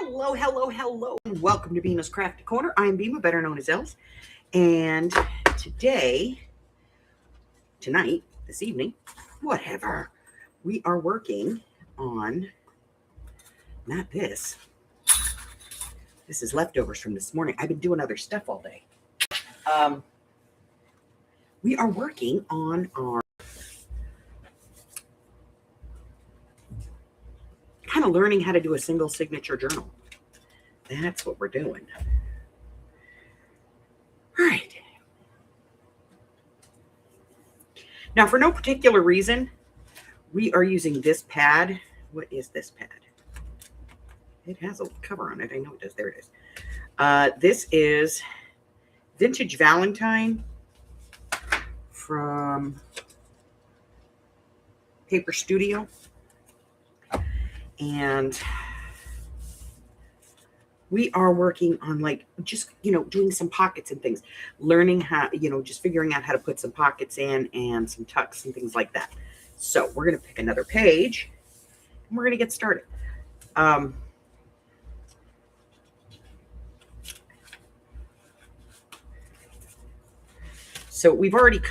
Hello, hello, hello. Welcome to Bma's Crafty Corner. I am Bma, better known as Els. And tonight, this evening, whatever, we are working on, not this. This is leftovers from this morning. I've been doing other stuff all day. We are working on our kind of learning how to do a single signature journal. That's what we're doing. All right. Now, for no particular reason, we are using this pad. What is this pad? It has a cover on it. I know it does. There it is. This is Vintage Valentine from Paper Studio. And we are working on just, doing some pockets and things, learning how, just figuring out how to put some pockets in and some tucks and things like that. So we're going to pick another page and we're going to get started. So we've already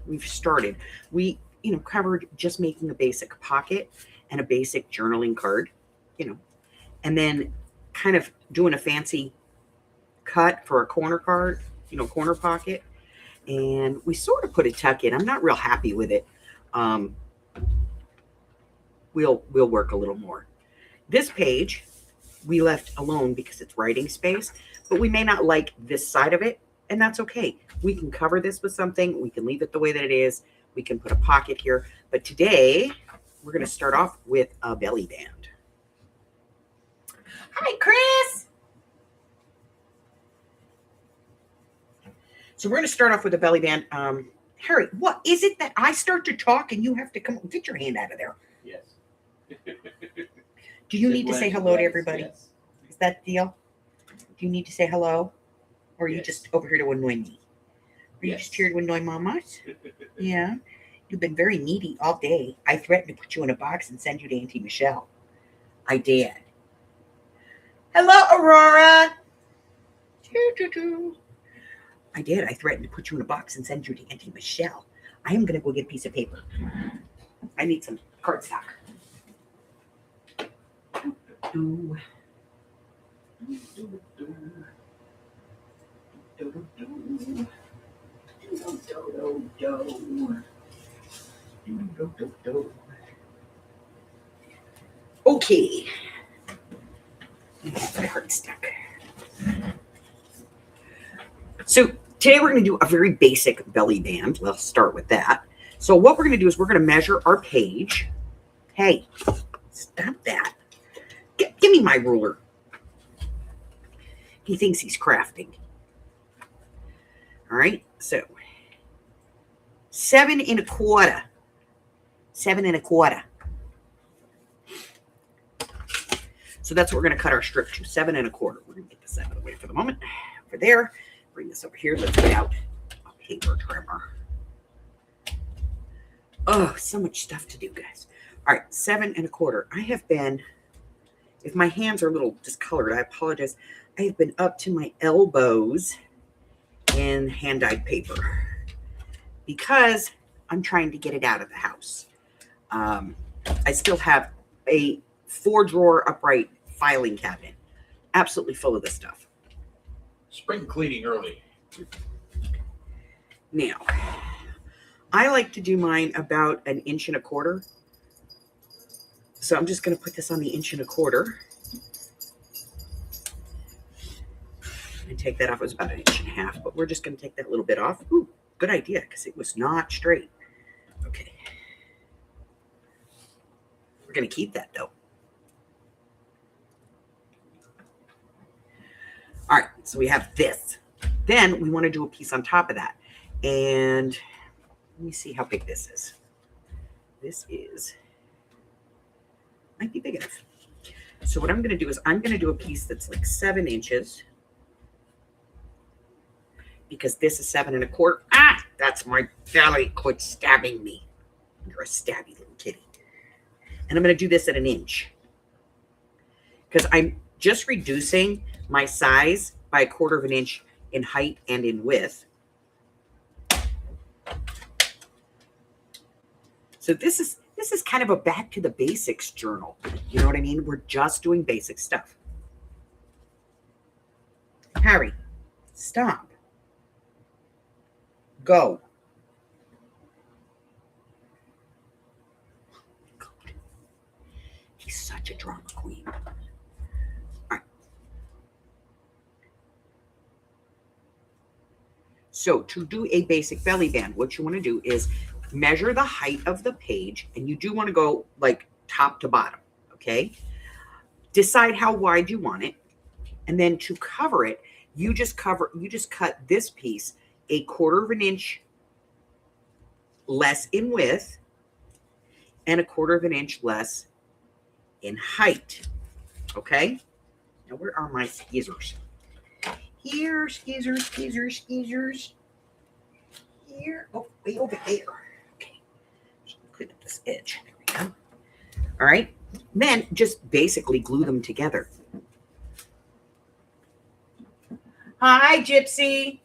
we've started. We, covered just making a basic pocket and a basic journaling card, and then kind of doing a fancy cut for a corner card, corner pocket. And we sort of put a tuck in. I'm not real happy with it. We'll work a little more. This page we left alone because it's writing space, but we may not like this side of it, and that's okay. We can cover this with something. We can leave it the way that it is. We can put a pocket here. But today we're going to start off with a belly band. Hi, Chris. So we're going to start off with a belly band. Harry, what is it that I start to talk and you have to come get your hand out of there? Yes. Do you need to say hello to everybody? Yes. Is that the deal? Do you need to say hello? Or are you Yes. just over here to annoy me? Are you Yes. just here to annoy mamas? Yeah. You've been very needy all day. I threatened to put you in a box and send you to Auntie Michelle. I did. Hello, Aurora. I did. I threatened to put you in a box and send you to Auntie Michelle. I am going to go get a piece of paper. I need some cardstock. Okay. Cardstock. So today we're going to do a very basic belly band. Let's start with that. So what we're going to do is we're going to measure our page. Hey, stop that. Give me my ruler. He thinks he's crafting. All right, so 7 1/4. 7 1/4. So that's what we're going to cut our strip to, 7 1/4. We're going to get this out of the way for the moment. Over there. Bring this over here. Let's get out a paper trimmer. Oh, so much stuff to do, guys. All right, 7 1/4. I have been, if my hands are a little discolored, I apologize. I have been up to my elbows in hand-dyed paper because I'm trying to get it out of the house. I still have a 4-drawer upright filing cabinet, absolutely full of this stuff. Spring cleaning early. Now, I like to do mine about 1 1/4 inches. So I'm just going to put this on the 1 1/4 inches. And take that off. It was about 1.5 inches, but we're just going to take that little bit off. Ooh, good idea, because it was not straight. Okay. We're going to keep that, though. All right, so we have this. Then we want to do a piece on top of that. And let me see how big this is. This might be big enough. So what I'm going to do is I'm going to do a piece that's like 7 inches. Because this is 7 1/4. Ah, that's my belly. Quit stabbing me. You're a stabby little kitty. And I'm going to do this at 1 inch. Because I'm just reducing my size by a 1/4 of an inch in height and in width. So this is kind of a back to the basics journal. You know what I mean? We're just doing basic stuff. Harry, stop. Go. God. He's such a drama queen. All right. So to do a basic belly band, what you want to do is measure the height of the page, and you do want to go like top to bottom, okay? Decide how wide you want it, and then to cover it, you just cut this piece a 1/4 of an inch less in width and a 1/4 of an inch less in height, okay? Now where are my scissors? Here, scissors. Here, oh, way over there. Okay, just clean up this edge. There we go. All right, then just basically glue them together. Hi, Gypsy.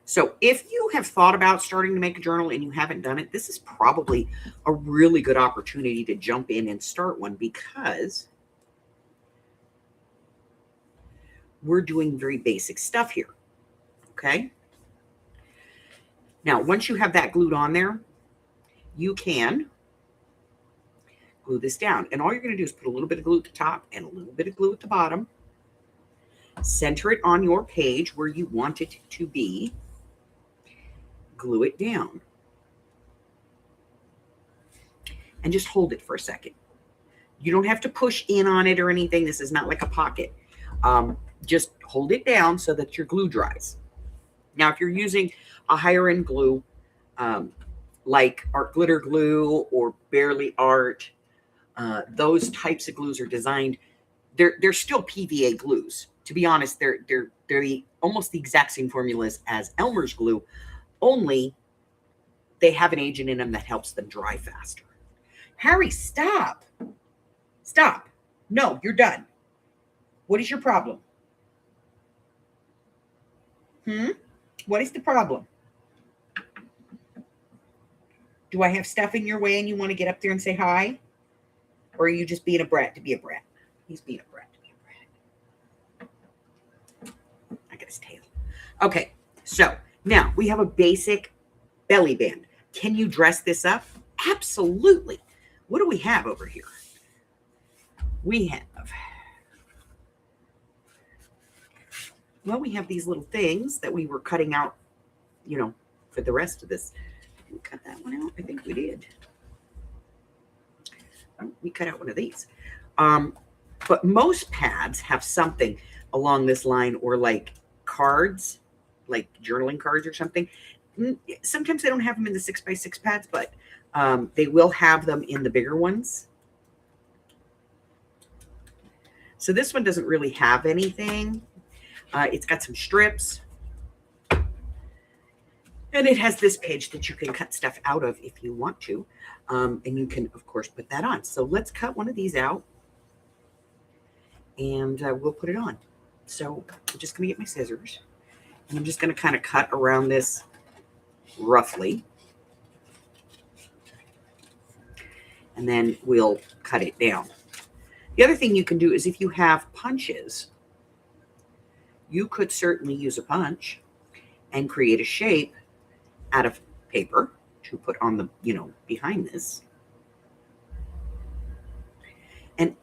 So if you have thought about starting to make a journal and you haven't done it, this is probably a really good opportunity to jump in and start one, because we're doing very basic stuff here, okay? Now, once you have that glued on there, you can glue this down. And all you're going to do is put a little bit of glue at the top and a little bit of glue at the bottom. Center it on your page where you want it to be. Glue it down. And just hold it for a second. You don't have to push in on it or anything. This is not like a pocket. Just hold it down so that your glue dries. Now, if you're using a higher end glue, like Art Glitter Glue or Barely Art, those types of glues are designed. They're still PVA glues. To be honest, they're almost the exact same formulas as Elmer's glue, only they have an agent in them that helps them dry faster. Harry, stop. Stop. No, you're done. What is your problem? What is the problem? Do I have stuff in your way and you want to get up there and say hi? Or are you just being a brat to be a brat? He's being a brat to be a brat. I got his tail. Okay, so now we have a basic belly band. Can you dress this up? Absolutely. What do we have over here? We have, well, we have these little things that we were cutting out, you know, for the rest of this. Did we cut that one out? I think we did. Oh, we cut out one of these. But most pads have something along this line, or like cards, like journaling cards or something. Sometimes they don't have them in the 6x6 pads, but they will have them in the bigger ones. So this one doesn't really have anything. It's got some strips. And it has this page that you can cut stuff out of if you want to. And you can, of course, put that on. So let's cut one of these out. And we'll put it on. So I'm just going to get my scissors. And I'm just going to kind of cut around this roughly. And then we'll cut it down. The other thing you can do is if you have punches, you could certainly use a punch and create a shape out of paper to put on the, you know, behind this. And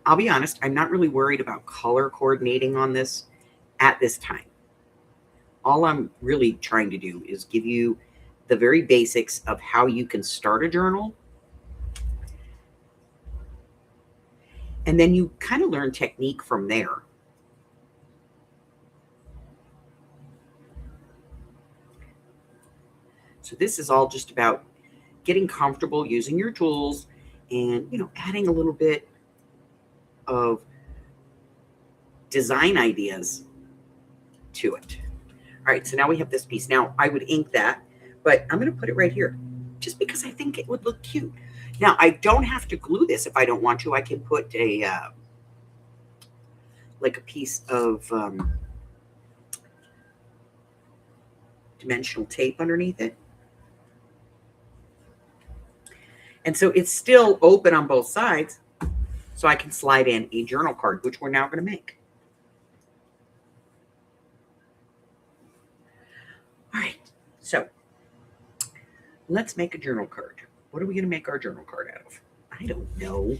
I'll be honest, I'm not really worried about color coordinating on this at this time. All I'm really trying to do is give you the very basics of how you can start a journal. And then you kind of learn technique from there. So this is all just about getting comfortable using your tools and, you know, adding a little bit of design ideas to it. All right, so now we have this piece. Now I would ink that, but I'm going to put it right here just because I think it would look cute. Now, I don't have to glue this if I don't want to. I can put a like a piece of dimensional tape underneath it. And so it's still open on both sides, so I can slide in a journal card, which we're now going to make. All right, so let's make a journal card. What are we going to make our journal card out of? I don't know.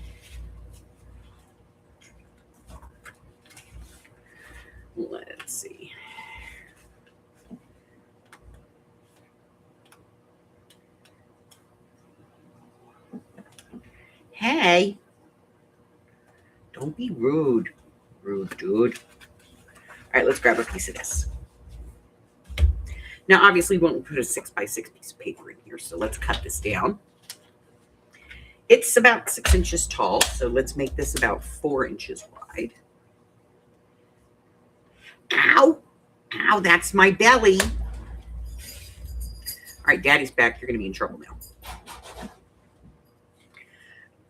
Let's see. Hey, don't be rude. Rude dude. All right, let's grab a piece of this. Now, obviously, we won't put a 6x6 piece of paper in here, so let's cut this down. It's about 6 inches tall, so let's make this about 4 inches wide. Ow! Ow, that's my belly. All right, Daddy's back. You're going to be in trouble now.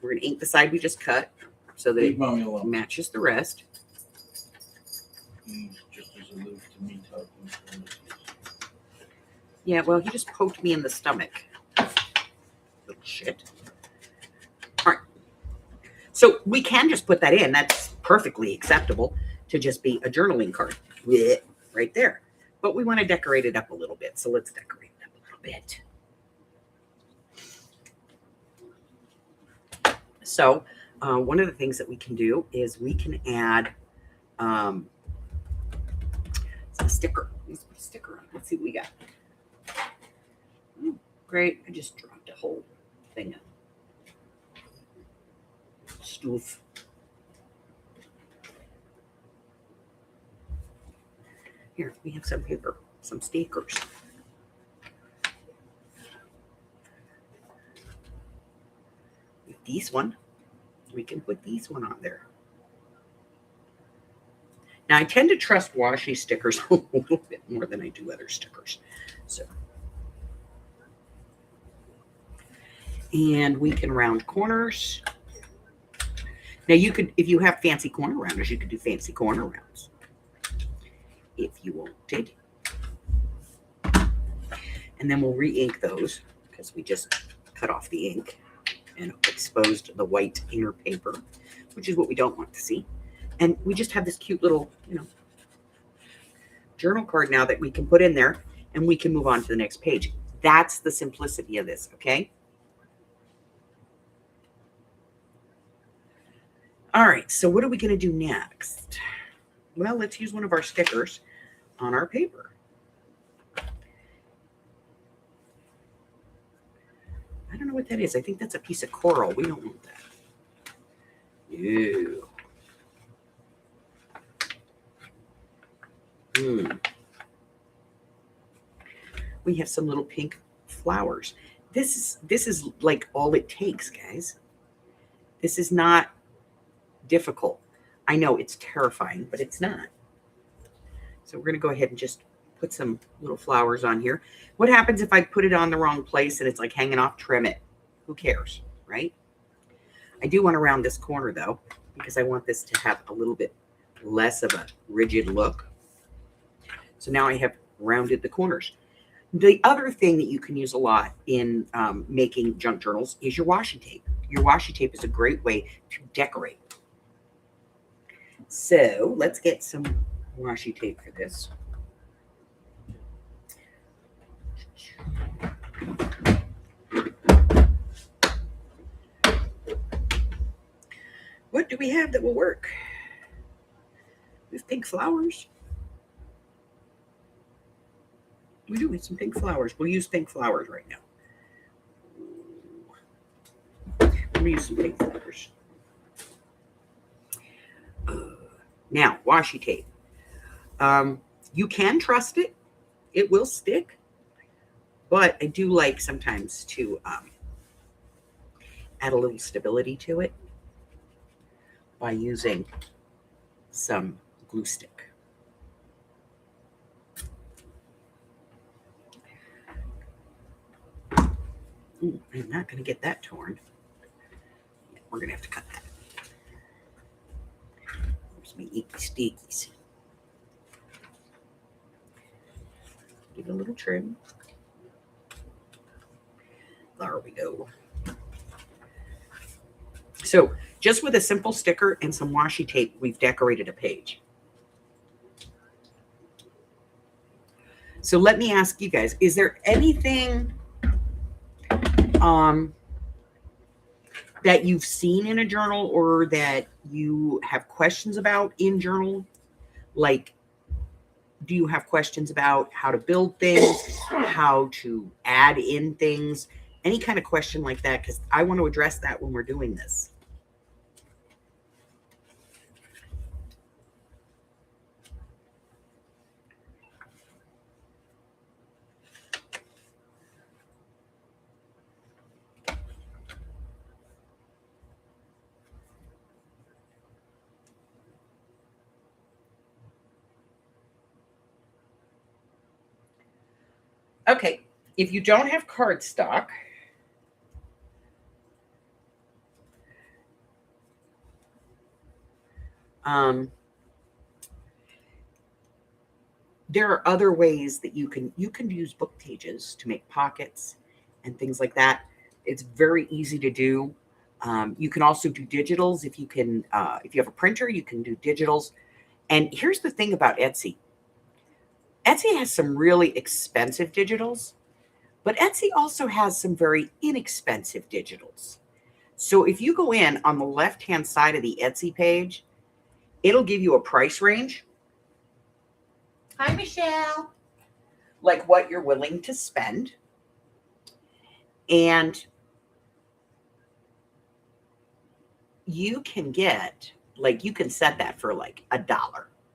We're going to ink the side we just cut so that Leave it Mommy alone. matches the rest. He's just as aloof to me talking to him. Yeah, well, he just poked me in the stomach. Little shit. All right. So we can just put that in. That's perfectly acceptable to just be a journaling card. Right there. But we want to decorate it up a little bit. So let's decorate it up a little bit. So one of the things that we can do is we can add a sticker. Let's put a sticker on. Let's see what we got. Oh, great. I just dropped a whole thing of stuff. Here, we have some paper, some stickers. With these one, we can put these one on there. Now, I tend to trust washi stickers a little bit more than I do other stickers. So, and we can round corners. Now, you could, if you have fancy corner rounders, you could do fancy corner rounds if you wanted. And then we'll re-ink those because we just cut off the ink and exposed the white inner paper, which is what we don't want to see. And we just have this cute little, journal card now that we can put in there, and we can move on to the next page. That's the simplicity of this, okay? All right, so what are we going to do next? Well, let's use one of our stickers on our paper. I don't know what that is. I think that's a piece of coral. We don't want that. Ew. We have some little pink flowers. This is like all it takes, guys. This is not difficult. I know it's terrifying, but it's not. So we're going to go ahead and just put some little flowers on here. What happens if I put it on the wrong place and it's like hanging off? Trim it. Who cares, right? I do want to round this corner though, because I want this to have a little bit less of a rigid look. So now I have rounded the corners. The other thing that you can use a lot in making junk journals is your washi tape. Your washi tape is a great way to decorate. So let's get some washi tape for this. What do we have that will work? We have pink flowers. We do with some pink flowers. We'll use pink flowers right now. We'll use some pink flowers. Now, washi tape. You can trust it. It will stick. But I do like sometimes to add a little stability to it by using some glue stick. Ooh, I'm not going to get that torn. we're going to have to cut that. There's my icky stickies. Give it a little trim. There we go. So just with a simple sticker and some washi tape, we've decorated a page. So let me ask you guys, is there anything that you've seen in a journal or that you have questions about in journal? Like, do you have questions about how to build things, how to add in things, any kind of question like that? Because I want to address that when we're doing this. Okay, if you don't have cardstock, there are other ways that you can use book pages to make pockets and things like that. It's very easy to do. You can also do digitals if you have a printer, you can do digitals. And here's the thing about Etsy. Etsy has some really expensive digitals, but Etsy also has some very inexpensive digitals. So if you go in on the left-hand side of the Etsy page, it'll give you a price range. Hi, Michelle. Like what you're willing to spend. And you can get, like, you can set that for like $1,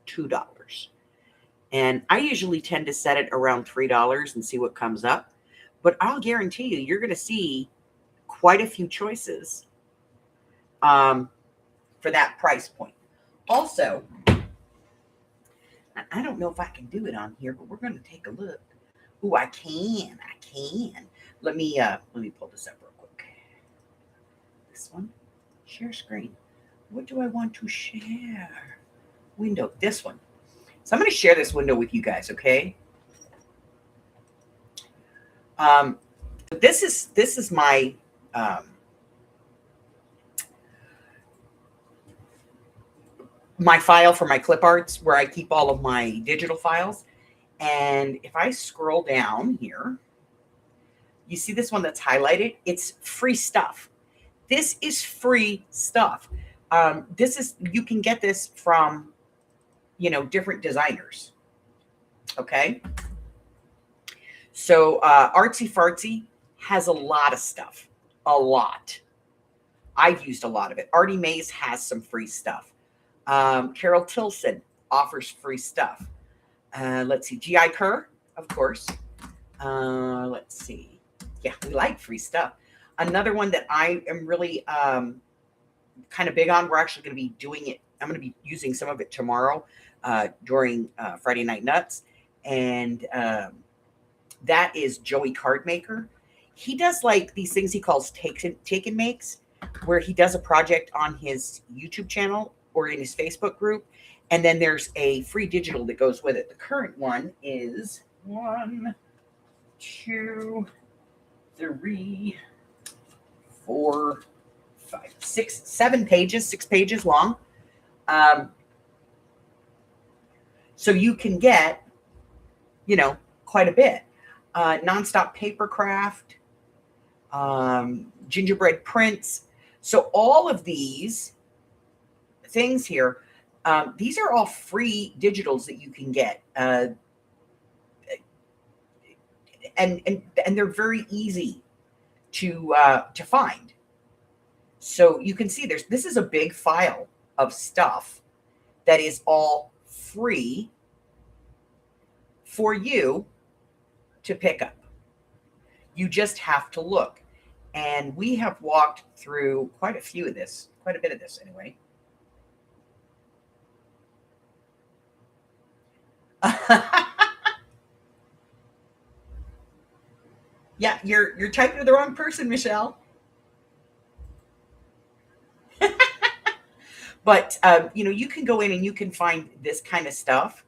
$2. And I usually tend to set it around $3 and see what comes up. But I'll guarantee you, you're going to see quite a few choices for that price point. Also, I don't know if I can do it on here, but we're going to take a look. Ooh, I can. Let me pull this up real quick. This one, share screen. What do I want to share? Window, this one. So I'm going to share this window with you guys, okay? This is my my file for my clip arts where I keep all of my digital files. And if I scroll down here, you see this one that's highlighted? It's free stuff. This is free stuff. You can get this from, different designers. Okay. So Artsy Fartsy has a lot of stuff. A lot. I've used a lot of it. Artie Mays has some free stuff. Carol Tilson offers free stuff. Let's see. G.I. Kerr, of course. Let's see. Yeah, we like free stuff. Another one that I am really kind of big on, we're actually going to be doing it. I'm going to be using some of it tomorrow during Friday Night Nuts. And that is Joey Cardmaker. He does like these things he calls take and makes, where he does a project on his YouTube channel or in his Facebook group. And then there's a free digital that goes with it. The current one is 1, 2, 3, 4, 5, 6, 7 pages, 6 pages long. So you can get, quite a bit. Nonstop paper craft, gingerbread prints. So all of these things here, these are all free digitals that you can get. And they're very easy to find. So you can see this is a big file of stuff that is all free for you to pick up. You just have to look. And we have walked through quite a bit of this anyway. Yeah, you're typing to the wrong person, Michelle. But, you can go in and you can find this kind of stuff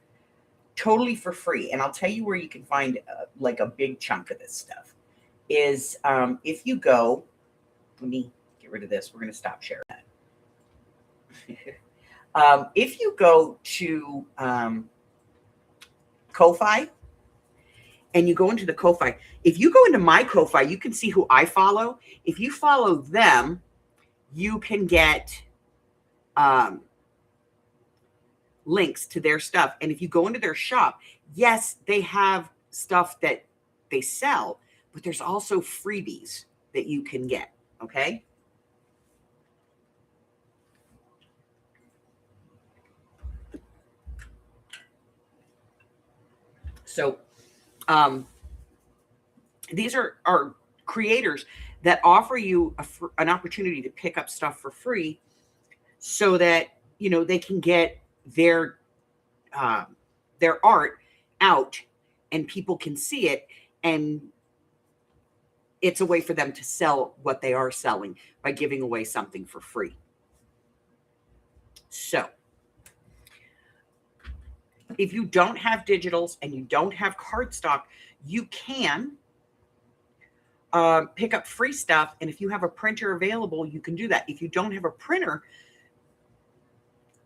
totally for free. And I'll tell you where you can find like a big chunk of this stuff is if you go, let me get rid of this. We're going to stop sharing that. If you go to Ko-Fi and you go into the Ko-Fi, if you go into my Ko-Fi, you can see who I follow. If you follow them, you can get links to their stuff. And if you go into their shop, yes, they have stuff that they sell, but there's also freebies that you can get. Okay. So these are creators that offer you an opportunity to pick up stuff for free so that, they can get their art out and people can see it. And it's a way for them to sell what they are selling by giving away something for free. So if you don't have digitals and you don't have cardstock, you can pick up free stuff. And if you have a printer available, you can do that. If you don't have a printer,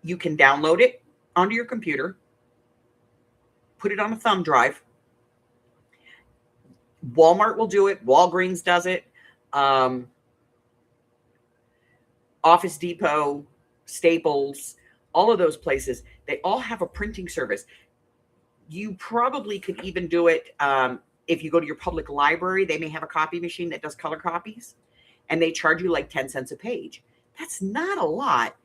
you can download it onto your computer, put it on a thumb drive. Walmart will do it. Walgreens does it. Office Depot, Staples, all of those places, they all have a printing service. You probably could even do it if you go to your public library. They may have a copy machine that does color copies, and they charge you like 10 cents a page. That's not a lot.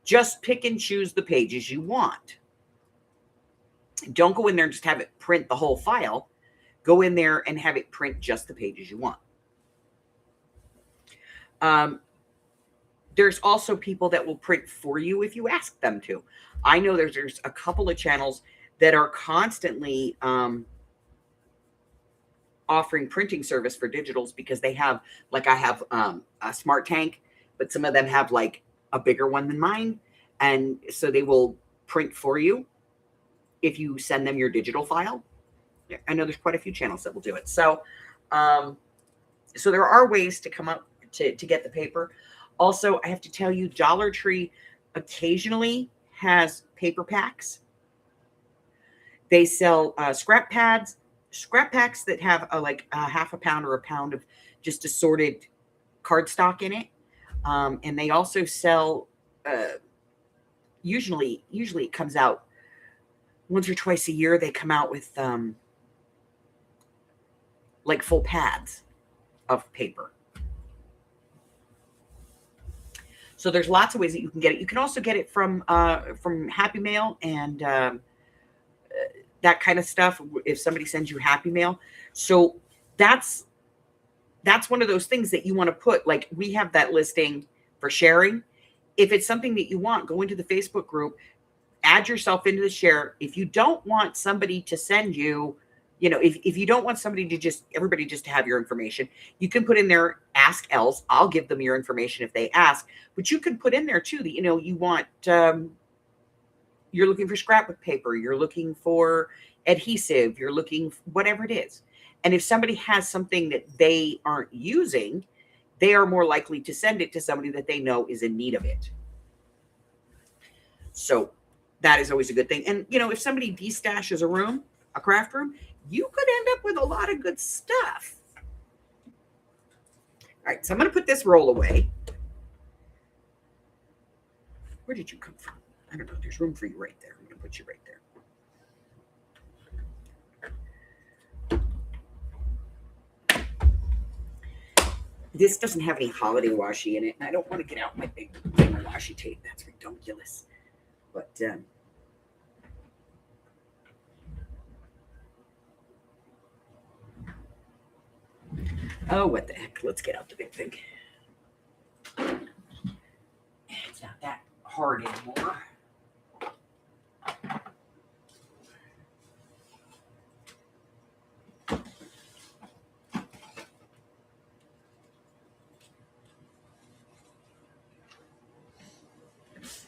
Just pick and choose the pages you want. Don't go in there and just have it print the whole file. Go in there and have it print just the pages you want. There's also people that will print for you if you ask them to. I know there's a couple of channels that are constantly offering printing service for digitals because they have, like I have a Smart Tank, but some of them have like a bigger one than mine. And so they will print for you if you send them your digital file. I know there's quite a few channels that will do it. So, so there are ways to come up to get the paper. Also, I have to tell you, Dollar Tree occasionally has paper packs. They sell scrap packs that have like a half a pound or a pound of just assorted cardstock in it. And they also sell, usually it comes out once or twice a year. They come out with like full pads of paper. So there's lots of ways that you can get it. You can also get it from Happy Mail and that kind of stuff. If somebody sends you Happy Mail, so that's one of those things that you want to put. Like we have that listing for sharing. If it's something that you want, go into the Facebook group, add yourself into the share. If you don't want somebody to send you, if you don't want somebody to everybody just to have your information, you can put in there, ask else. I'll give them your information if they ask. But you can put in there too that, you want, you're looking for scrapbook paper, you're looking for adhesive, you're looking, whatever it is. And if somebody has something that they aren't using, they are more likely to send it to somebody that they know is in need of it. So that is always a good thing. And, if somebody destashes a craft room, you could end up with a lot of good stuff. All right, so I'm going to put this roll away. Where did you come from? I don't know. There's room for you right there. I'm going to put you right there. This doesn't have any holiday washi in it, and I don't want to get out my big thing of washi tape. That's ridiculous. But oh, what the heck? Let's get out the big thing. It's not that hard anymore.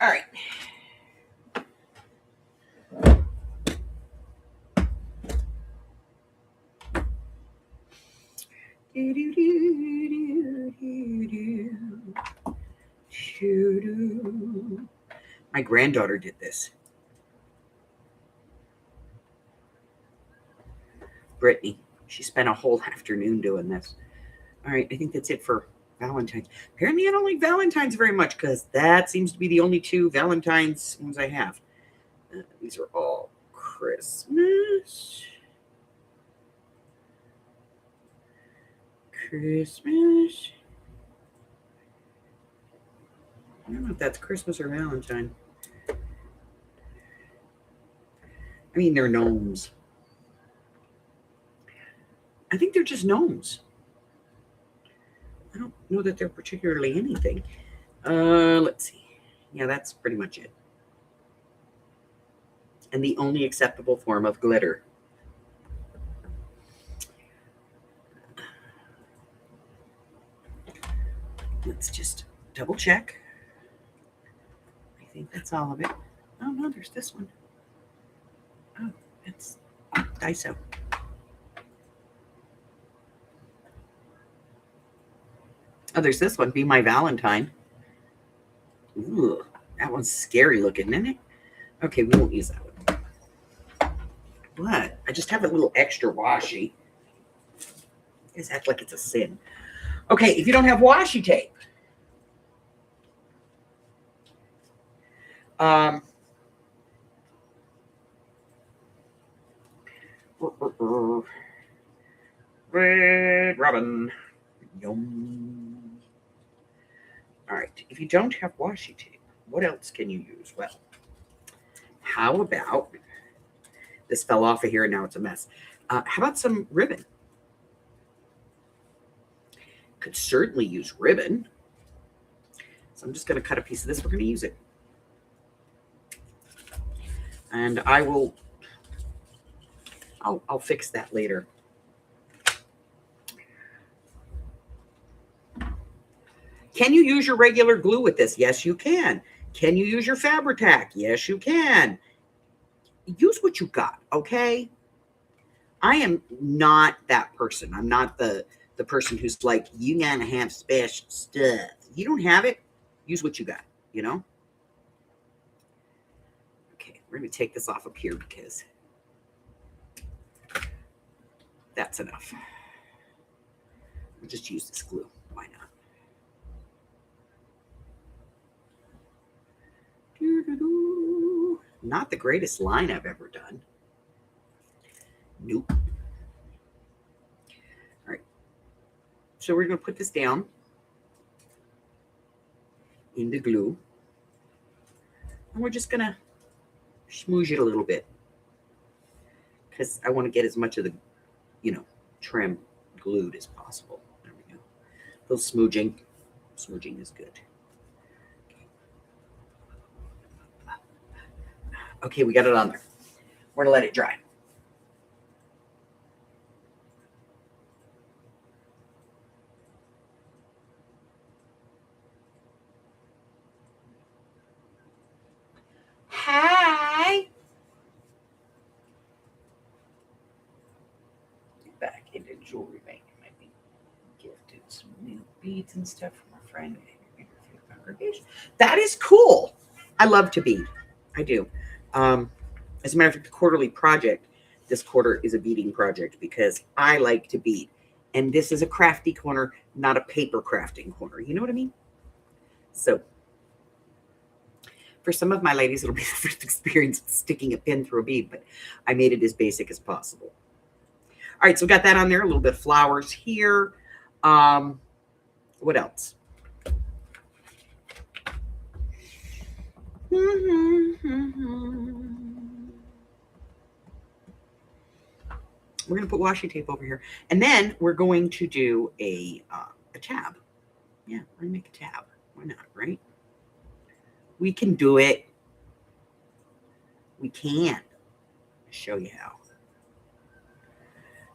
All Do, do, do, do, do, do, do. My granddaughter did this. Brittany. She spent a whole afternoon doing this. All right, I think that's it for Valentine's. Apparently, I don't like Valentine's very much because that seems to be the only two Valentine's ones I have. These are all Christmas. Christmas. I don't know if that's Christmas or Valentine. I mean, they're gnomes. I think they're just gnomes. I don't know that they're particularly anything. Let's see. Yeah, that's pretty much it. And the only acceptable form of glitter. Let's just double check. I think that's all of it. Oh, no, there's this one. Oh, it's Daiso. Oh, there's this one, Be My Valentine. Ooh, that one's scary looking, isn't it? Okay, we won't use that one. But I just have a little extra washi. You guys act like it's a sin. Okay, if you don't have washi tape, Red Robin. Yum. All right, if you don't have washi tape, what else can you use? Well, how about, this fell off of here and now it's a mess. How about some ribbon? Could certainly use ribbon. So I'm just going to cut a piece of this. We're going to use it. And I'll fix that later. Can you use your regular glue with this? Yes, you can. Can you use your Fabri-Tac? Yes, you can. Use what you got, okay? I am not that person. I'm not the person who's like, you gotta have special stuff. You don't have it, use what you got, you know? Okay, we're gonna take this off up here because that's enough. We'll just use this glue. Why not? Not the greatest line I've ever done. Nope. All right. So we're going to put this down in the glue. And we're just going to smoosh it a little bit. Because I want to get as much of the, trim glued as possible. There we go. A little smooching. Smooching is good. Okay, we got it on there. We're going to let it dry. Hi. Back into jewelry making. Might be gifted some new beads and stuff from a friend. That is cool. I love to bead. I do. As a matter of fact, the quarterly project this quarter is a beading project because I like to bead. And this is a crafty corner, not a paper crafting corner. You know what I mean? So for some of my ladies, it'll be the first experience sticking a pin through a bead, but I made it as basic as possible. All right, so we got that on there. A little bit of flowers here. What else? We're going to put washi tape over here. And then we're going to do a tab. Yeah, we're going to make a tab. Why not, right? We can do it. We can. I'll show you how.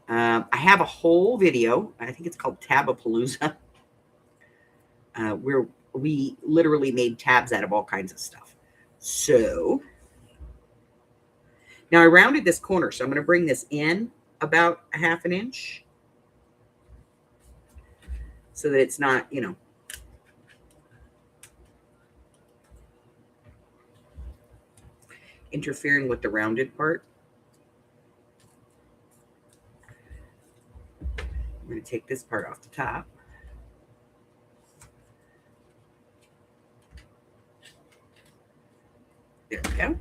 I have a whole video. I think it's called Tabapalooza. Where we literally made tabs out of all kinds of stuff. So now I rounded this corner. So I'm going to bring this in about a half an inch. so that it's not, interfering with the rounded part. I'm going to take this part off the top. There we go.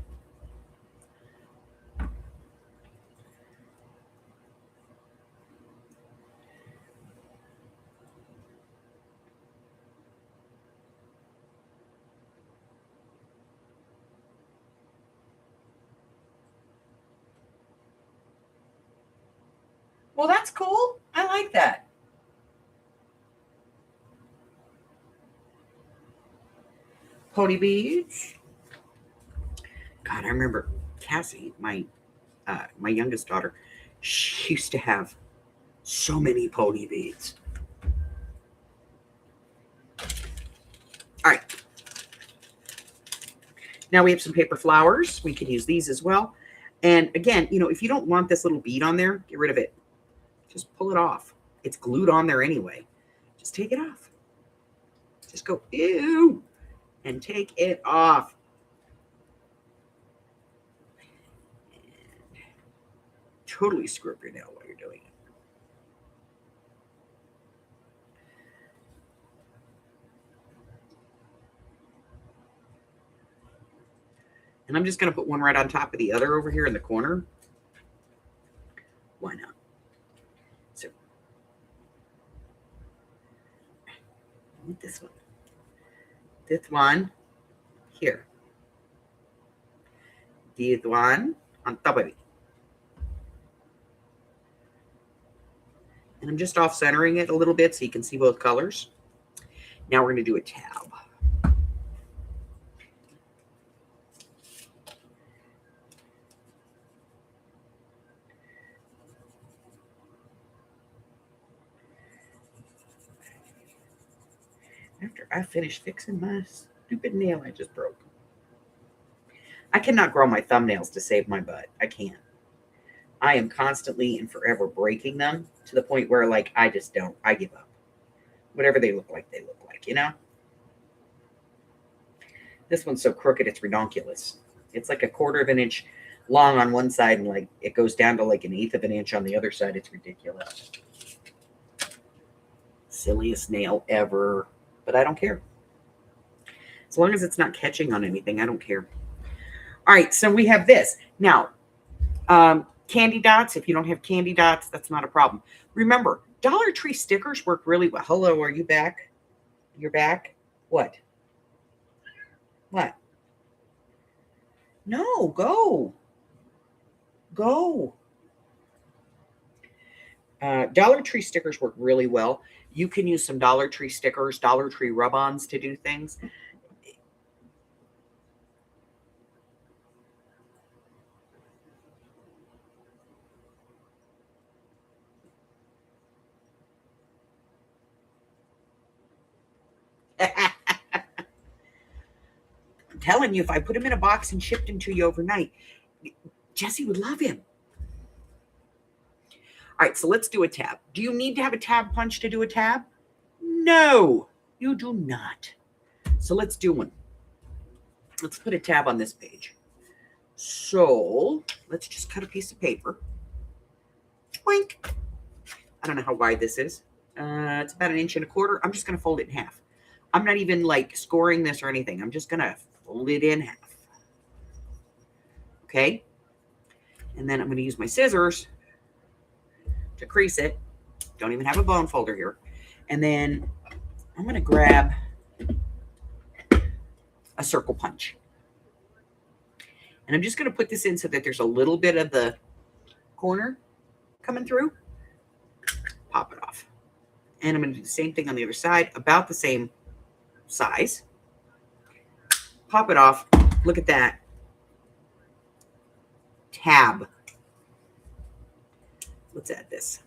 Well, that's cool. I like that. Pony beads. God, I remember Cassie, my youngest daughter. She used to have so many pony beads. All right. Now we have some paper flowers. We can use these as well. And again, if you don't want this little bead on there, get rid of it. Just pull it off. It's glued on there anyway. Just take it off. Just go, ew, and take it off. And totally screw up your nail while you're doing it. And I'm just going to put one right on top of the other over here in the corner. Why not? So, this one. This one here. This one on top of it. And I'm just off centering it a little bit so you can see both colors. Now we're going to do a tab. After I finish fixing my stupid nail I just broke. I cannot grow my thumbnails to save my butt. I can't. I am constantly and forever breaking them to the point where, like, I just don't. I give up. Whatever they look like, This one's so crooked, it's redonkulous. It's like a 1/4 of an inch long on one side, and like it goes down to like 1/8 of an inch on the other side. It's ridiculous. Silliest nail ever. But I don't care. As long as it's not catching on anything, I don't care. All right, so we have this. Now, candy dots. If you don't have candy dots, that's not a problem. Remember, Dollar Tree stickers work really well. Hello, are you back? You're back? What? What? No, go. Go. Dollar Tree stickers work really well. You can use some Dollar Tree stickers, Dollar Tree rub-ons to do things. I'm telling you, if I put him in a box and shipped him to you overnight, Jesse would love him. All right, so let's do a tab. Do you need to have a tab punch to do a tab? No, you do not. So let's do one. Let's put a tab on this page. So let's just cut a piece of paper. Twink. I don't know how wide this is. It's about 1 1/4 inches. I'm just going to fold it in half. I'm not even like scoring this or anything. I'm just going to fold it in half. Okay. And then I'm going to use my scissors to crease it. Don't even have a bone folder here. And then I'm going to grab a circle punch. And I'm just going to put this in so that there's a little bit of the corner coming through. Pop it off. And I'm going to do the same thing on the other side, about the same size. Pop it off. Look at that. Tab. Let's add this.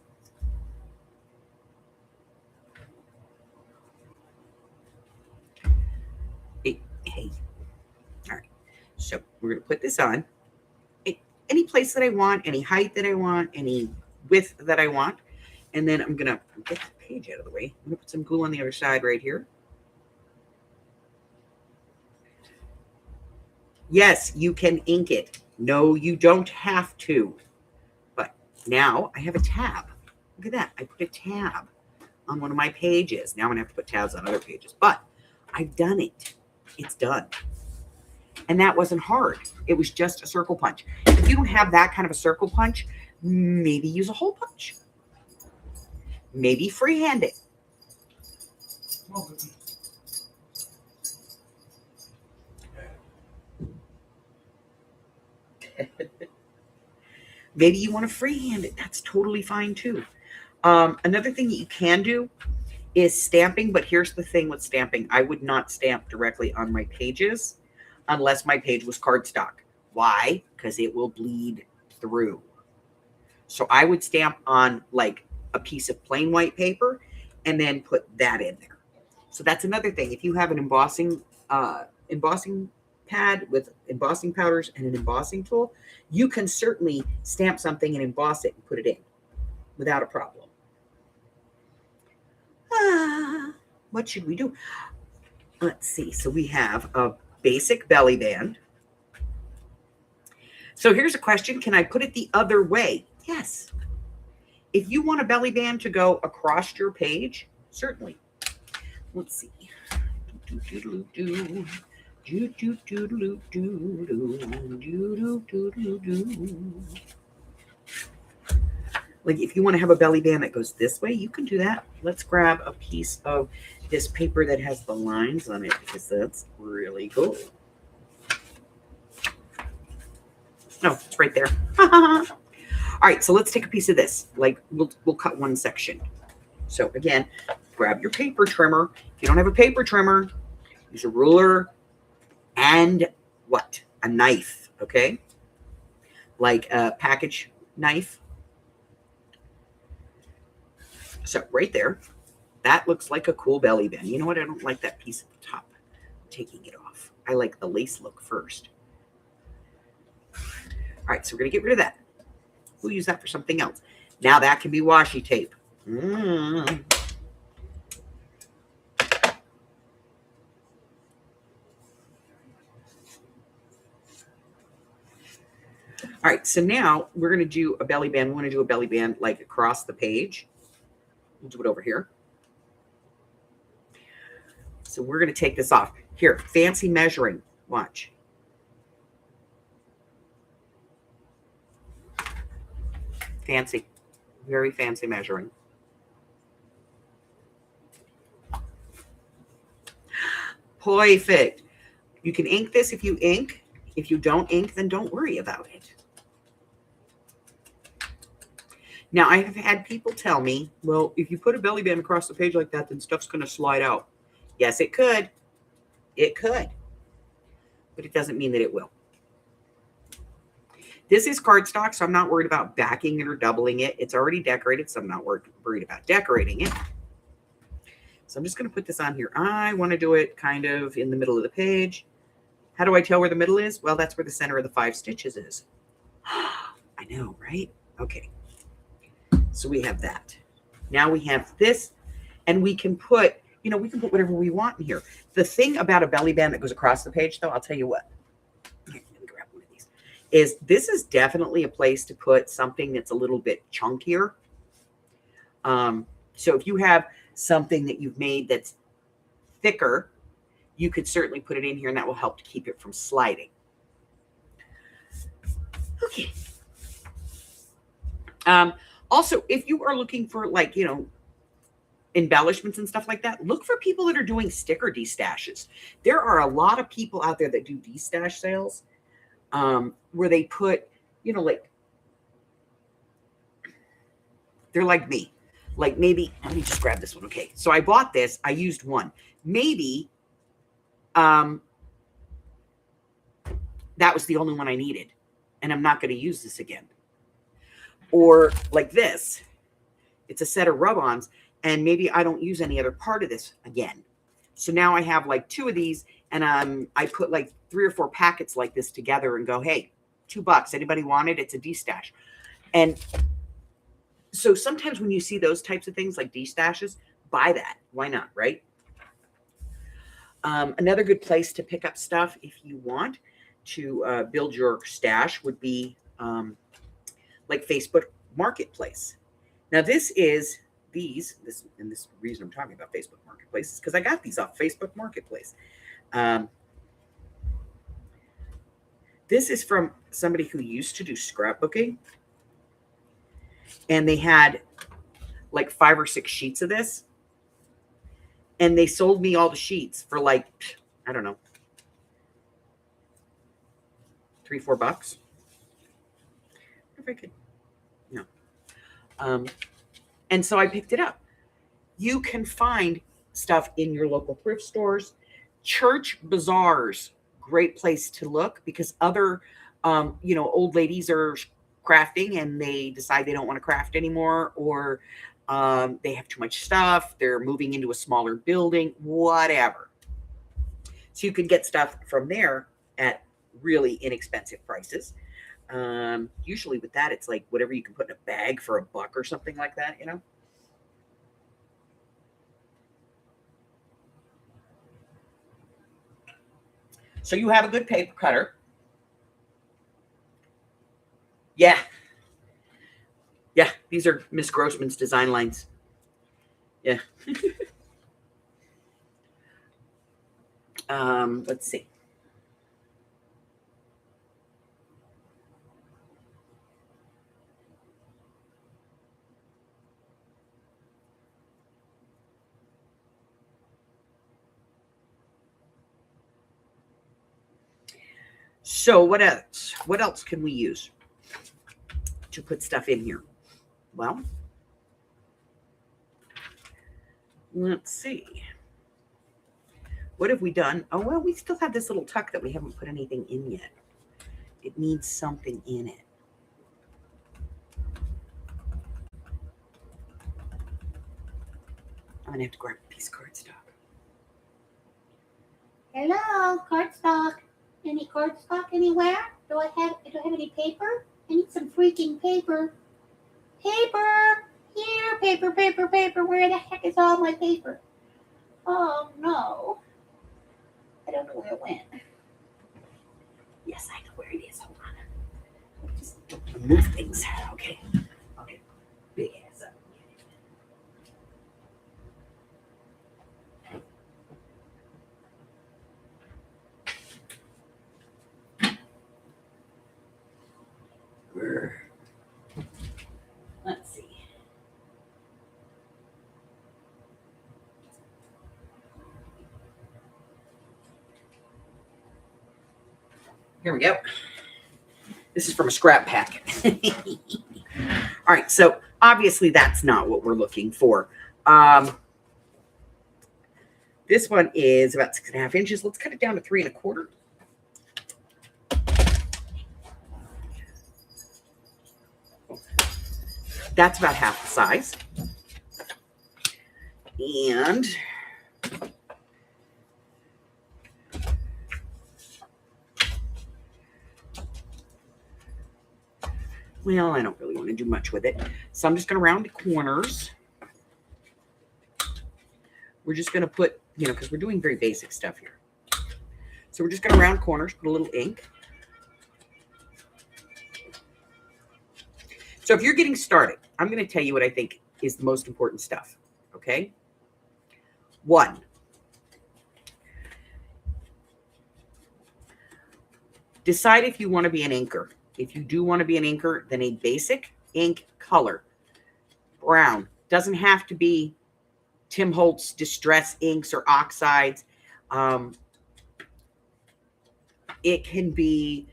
Hey. All right. So we're going to put this on. Any place that I want, any height that I want, any width that I want. And then I'm going to get the page out of the way. I'm going to put some glue on the other side right here. Yes, you can ink it. No, you don't have to. But now I have a tab. Look at that. I put a tab on one of my pages. Now I'm going to have to put tabs on other pages. But I've done it. It's done. And that wasn't hard. It was just a circle punch. If you don't have that kind of a circle punch, maybe use a hole punch. Maybe freehand it. Maybe you want to freehand it. That's totally fine too. Another thing that you can do is stamping. But here's the thing with stamping. I would not stamp directly on my pages unless my page was cardstock. Why? Because it will bleed through. So I would stamp on like a piece of plain white paper and then put that in there. So that's another thing. If you have an embossing pad with embossing powders and an embossing tool, you can certainly stamp something and emboss it and put it in without a problem. What should we do? Let's see. So we have a basic belly band. So here's a question. Can I put it the other way? Yes. If you want a belly band to go across your page, certainly. Let's see. Like if you want to have a belly band that goes this way, you can do that. Let's grab a piece of this paper that has the lines on it because that's really cool. No, it's right there. All right, so let's take a piece of this. Like we'll cut one section. So again, grab your paper trimmer. If you don't have a paper trimmer, use a ruler and what? A knife, okay? Like a package knife. So right there, that looks like a cool belly band. You know what? I don't like that piece at the top. I'm taking it off. I like the lace look first. All right, so we're going to get rid of that. We'll use that for something else. Now that can be washi tape. All right, so now we're going to do a belly band. We want to do a belly band like across the page. We'll do it over here. So we're going to take this off. Here, fancy measuring. Watch. Fancy. Very fancy measuring. Perfect. You can ink this if you ink. If you don't ink, then don't worry about it. Now, I have had people tell me, well, if you put a belly band across the page like that, then stuff's going to slide out. Yes, it could. It could. But it doesn't mean that it will. This is cardstock, so I'm not worried about backing it or doubling it. It's already decorated, so I'm not worried about decorating it. So I'm just going to put this on here. I want to do it kind of in the middle of the page. How do I tell where the middle is? Well, that's where the center of the 5 stitches is. I know, right? Okay. So we have that. Now we have this, and we can put, we can put whatever we want in here. The thing about a belly band that goes across the page, though, I'll tell you what. Here, let me grab one of these. This is definitely a place to put something that's a little bit chunkier. So if you have something that you've made that's thicker, you could certainly put it in here, and that will help to keep it from sliding. Okay. Also, if you are looking for embellishments and stuff like that, look for people that are doing sticker destashes. There are a lot of people out there that do destash sales where they put, they're like me. Like maybe, let me just grab this one. Okay, so I bought this. I used one. Maybe that was the only one I needed, and I'm not going to use this again. Or like this, it's a set of rub-ons, and maybe I don't use any other part of this again. So now I have like 2 of these, and I put like 3 or 4 packets like this together and go, hey, $2. Anybody want it? It's a destash. And So sometimes when you see those types of things like D-stashes, buy that. Why not, right? Another good place to pick up stuff if you want to build your stash would be like Facebook Marketplace. Now, this reason I'm talking about Facebook Marketplace is because I got these off Facebook Marketplace. This is from somebody who used to do scrapbooking, and they had like 5 or 6 sheets of this, and they sold me all the sheets for like, I don't know, $3-4. If I could, no. And so I picked it up. You can find stuff in your local thrift stores, church bazaars. Great place to look because other, old ladies are crafting and they decide they don't want to craft anymore, or they have too much stuff. They're moving into a smaller building, whatever. So you can get stuff from there at really inexpensive prices. Usually with that, it's like whatever you can put in a bag for $1 or something like that, So you have a good paper cutter. Yeah. Yeah, these are Miss Grossman's design lines. Yeah. Let's see. So what else? What else can we use to put stuff in here? Well, let's see. What have we done? Oh, well, we still have this little tuck that we haven't put anything in yet. It needs something in it. I'm gonna have to grab a piece of cardstock. Hello, cardstock. Any cardstock anywhere? Do I have any paper? I need some freaking paper. Paper! Here, paper, paper, paper. Where the heck is all my paper? Oh no. I don't know where it went. Yes, I know where it is. Hold on. Just don't move things. Okay. Okay. Big ass up. Let's see. Here we go. This is from a scrap pack. All right, so obviously that's not what we're looking for. This one is about 6.5 inches. Let's cut it down to 3.25. That's about half the size. And well, I don't really want to do much with it. So I'm just going to round the corners. We're just going to put, because we're doing very basic stuff here. So we're just going to round corners, put a little ink. So if you're getting started, I'm going to tell you what I think is the most important stuff. Okay? 1, decide if you want to be an inker. If you do want to be an inker, then a basic ink color, brown, doesn't have to be Tim Holtz distress inks or oxides. It can be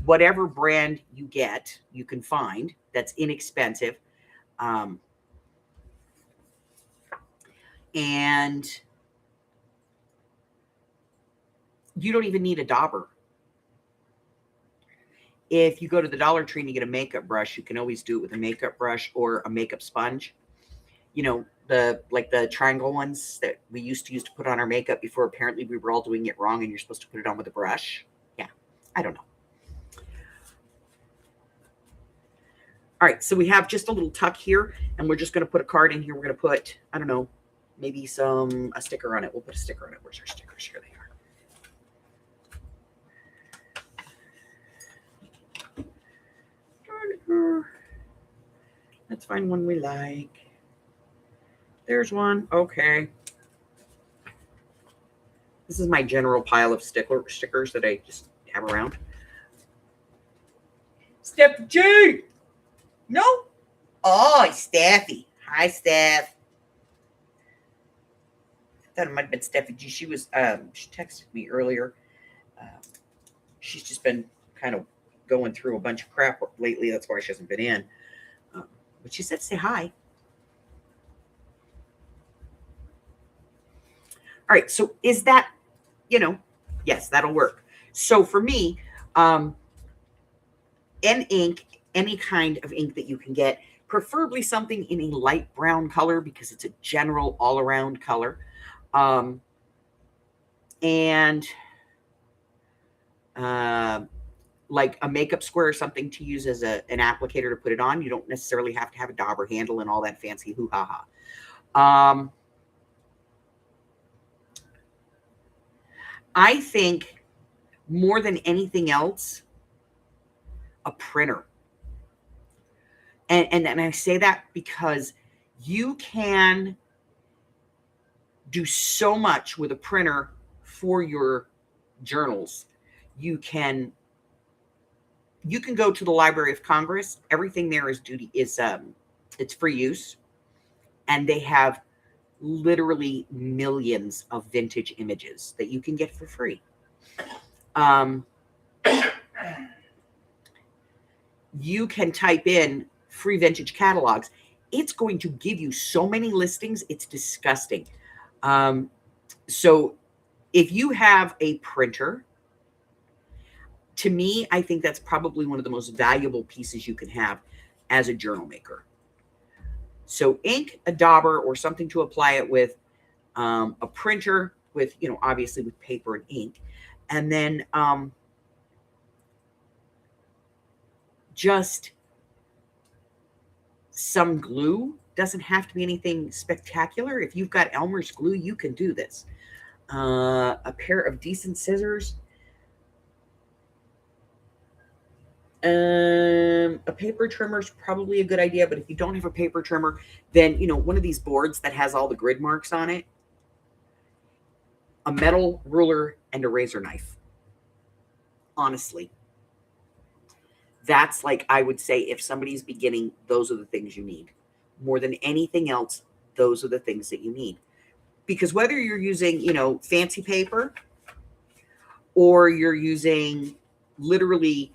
whatever brand you get, you can find that's inexpensive. And you don't even need a dauber. If you go to the Dollar Tree and you get a makeup brush, you can always do it with a makeup brush or a makeup sponge. The triangle ones that we used to use to put on our makeup before apparently we were all doing it wrong and you're supposed to put it on with a brush. Yeah, I don't know. All right, so we have just a little tuck here, and we're just going to put a card in here. We're going to put, I don't know, maybe a sticker on it. We'll put a sticker on it. Where's our stickers? Here they are. Let's find one we like. There's one. Okay. This is my general pile of stickers that I just have around. Steph G! No? Oh, Staffy. Hi, Steph. I thought it might have been Steffi G. She texted me earlier. She's just been kind of going through a bunch of crap lately. That's why she hasn't been in. But she said, say hi. All right. So is that, yes, that'll work. So for me, any kind of ink that you can get, preferably something in a light brown color because it's a general all-around color. Like a makeup square or something to use as an applicator to put it on. You don't necessarily have to have a dauber handle and all that fancy hoo-ha-ha. I think more than anything else, a printer. And I say that because you can do so much with a printer for your journals. You can go to the Library of Congress. Everything there is it's free use, and they have literally millions of vintage images that you can get for free. You can type in free vintage catalogs. It's going to give you so many listings. It's disgusting. So if you have a printer, to me, I think that's probably one of the most valuable pieces you can have as a journal maker. So ink, a dauber, or something to apply it with, a printer with, obviously with paper and ink, and then just some glue. Doesn't have to be anything spectacular. If you've got Elmer's glue, you can do this. A pair of decent scissors. A paper trimmer is probably a good idea, but if you don't have a paper trimmer, then, one of these boards that has all the grid marks on it, a metal ruler, and a razor knife. Honestly, that's like, I would say, if somebody's beginning, those are the things you need. More than anything else, those are the things that you need. Because whether you're using, fancy paper, or you're using literally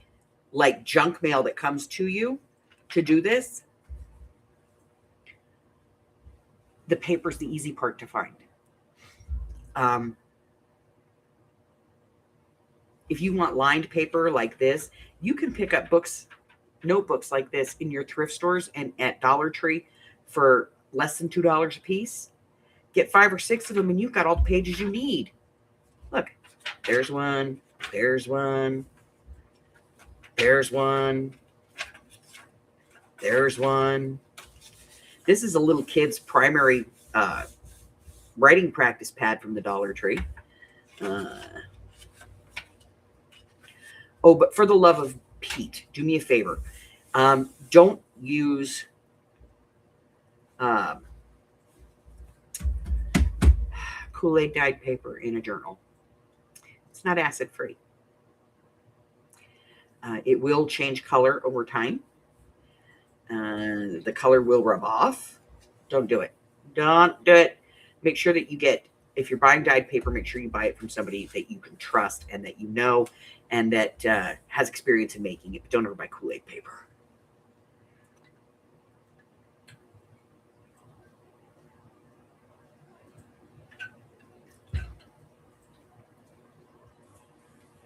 like junk mail that comes to you to do this, the paper's the easy part to find. If you want lined paper like this, you can pick up notebooks like this in your thrift stores and at Dollar Tree for less than $2 a piece. Get 5 or 6 of them and you've got all the pages you need. Look, there's one, there's one, there's one, there's one. This is a little kid's primary writing practice pad from the Dollar Tree. But for the love of Pete, do me a favor. Don't use Kool-Aid dyed paper in a journal. It's not acid free. It will change color over time. The color will rub off. Don't do it. Don't do it. Make sure that if you're buying dyed paper, make sure you buy it from somebody that you can trust and that you know and that has experience in making it. But don't ever buy Kool-Aid paper.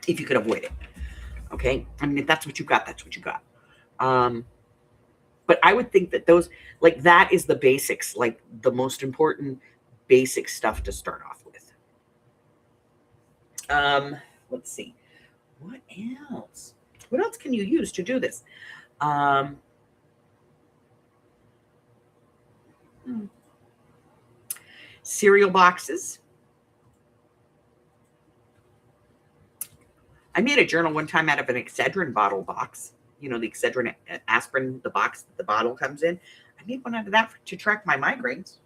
If you could avoid it. Okay? I mean, if that's what you got, that's what you got. But I would think that that is the basics, like the most important basic stuff to start off with. Let's see. What else? What else can you use to do this? Cereal boxes. I made a journal one time out of an Excedrin bottle box. You know, the Excedrin aspirin, the box that the bottle comes in. I made one out of that to track my migraines.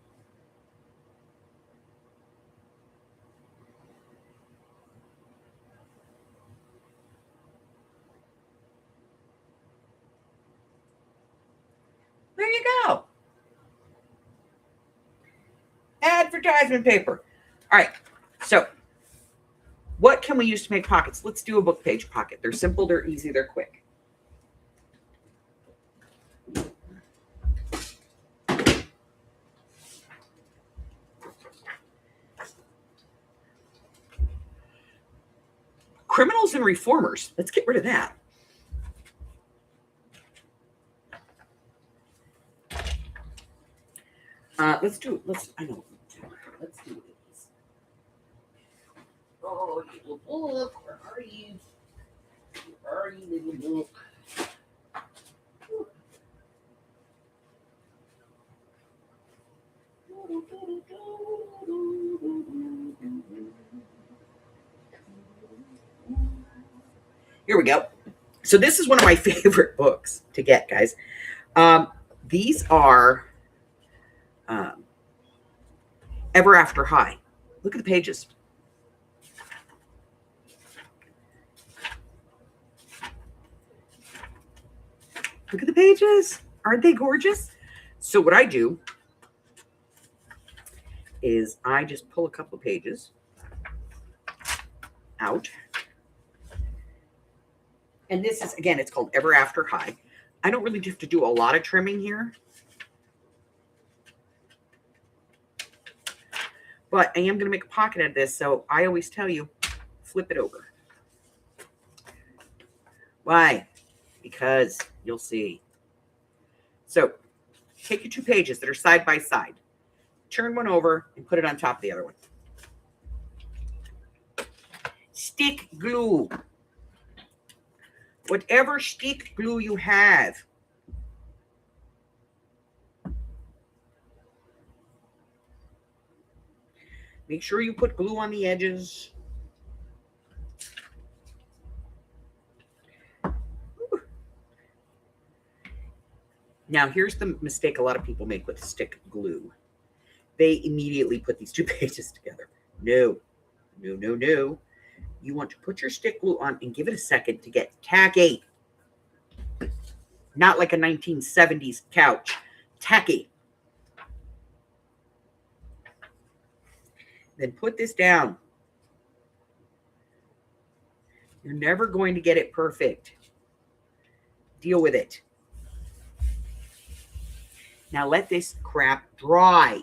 There you go. Advertisement paper. All right. So what can we use to make pockets? Let's do a book page pocket. They're simple, they're easy, they're quick. Criminals and reformers. Let's get rid of that. Let's do these. Oh, little book, where are you? Where are you, little book? Here we go. So this is one of my favorite books to get, guys. These are Ever After High. Look at the pages. Look at the pages. Aren't they gorgeous? So what I do is I just pull a couple of pages out. And this is, again, it's called Ever After High. I don't really have to do a lot of trimming here. But I am going to make a pocket out of this, so I always tell you, flip it over. Why? Because you'll see. So take your two pages that are side by side. Turn one over and put it on top of the other one. Stick glue. Whatever stick glue you have. Make sure you put glue on the edges. Now, here's the mistake a lot of people make with stick glue. They immediately put these two pages together. No, no, no, no. You want to put your stick glue on and give it a second to get tacky. Not like a 1970s couch. Tacky. Then put this down. You're never going to get it perfect. Deal with it. Now let this crap dry.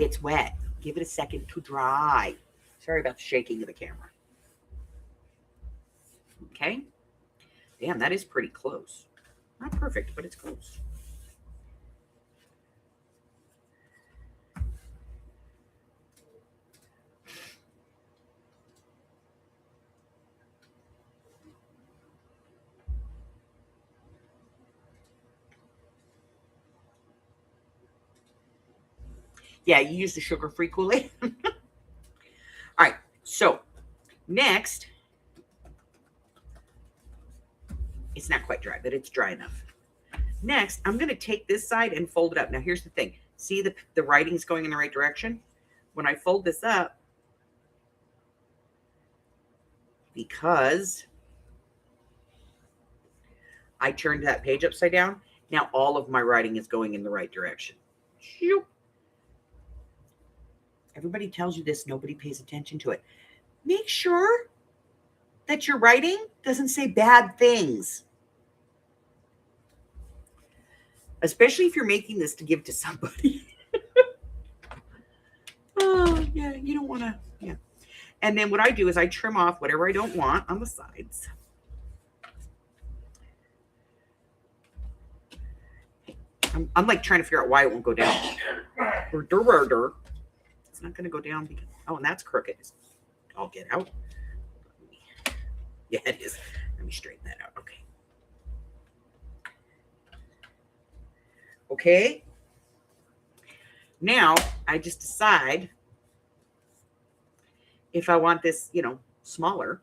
It's wet. Give it a second to dry. Sorry about the shaking of the camera. Okay. Damn, that is pretty close. Not perfect, but it's close. Yeah, you use the sugar-free Kool-Aid. All right, so next, it's not quite dry, but it's dry enough. Next, I'm going to take this side and fold it up. Now, here's the thing. See the writing's going in the right direction? When I fold this up, because I turned that page upside down, now all of my writing is going in the right direction. Shoop. Everybody tells you this, nobody pays attention to it. Make sure that your writing doesn't say bad things. Especially if you're making this to give to somebody. Oh, yeah, you don't want to, yeah. And then what I do is I trim off whatever I don't want on the sides. I'm like trying to figure out why it won't go down. It's not going to go down because, oh, and that's crooked. I'll get out. Yeah, it is. Let me straighten that out. Okay. Okay. Now I just decide if I want this, smaller.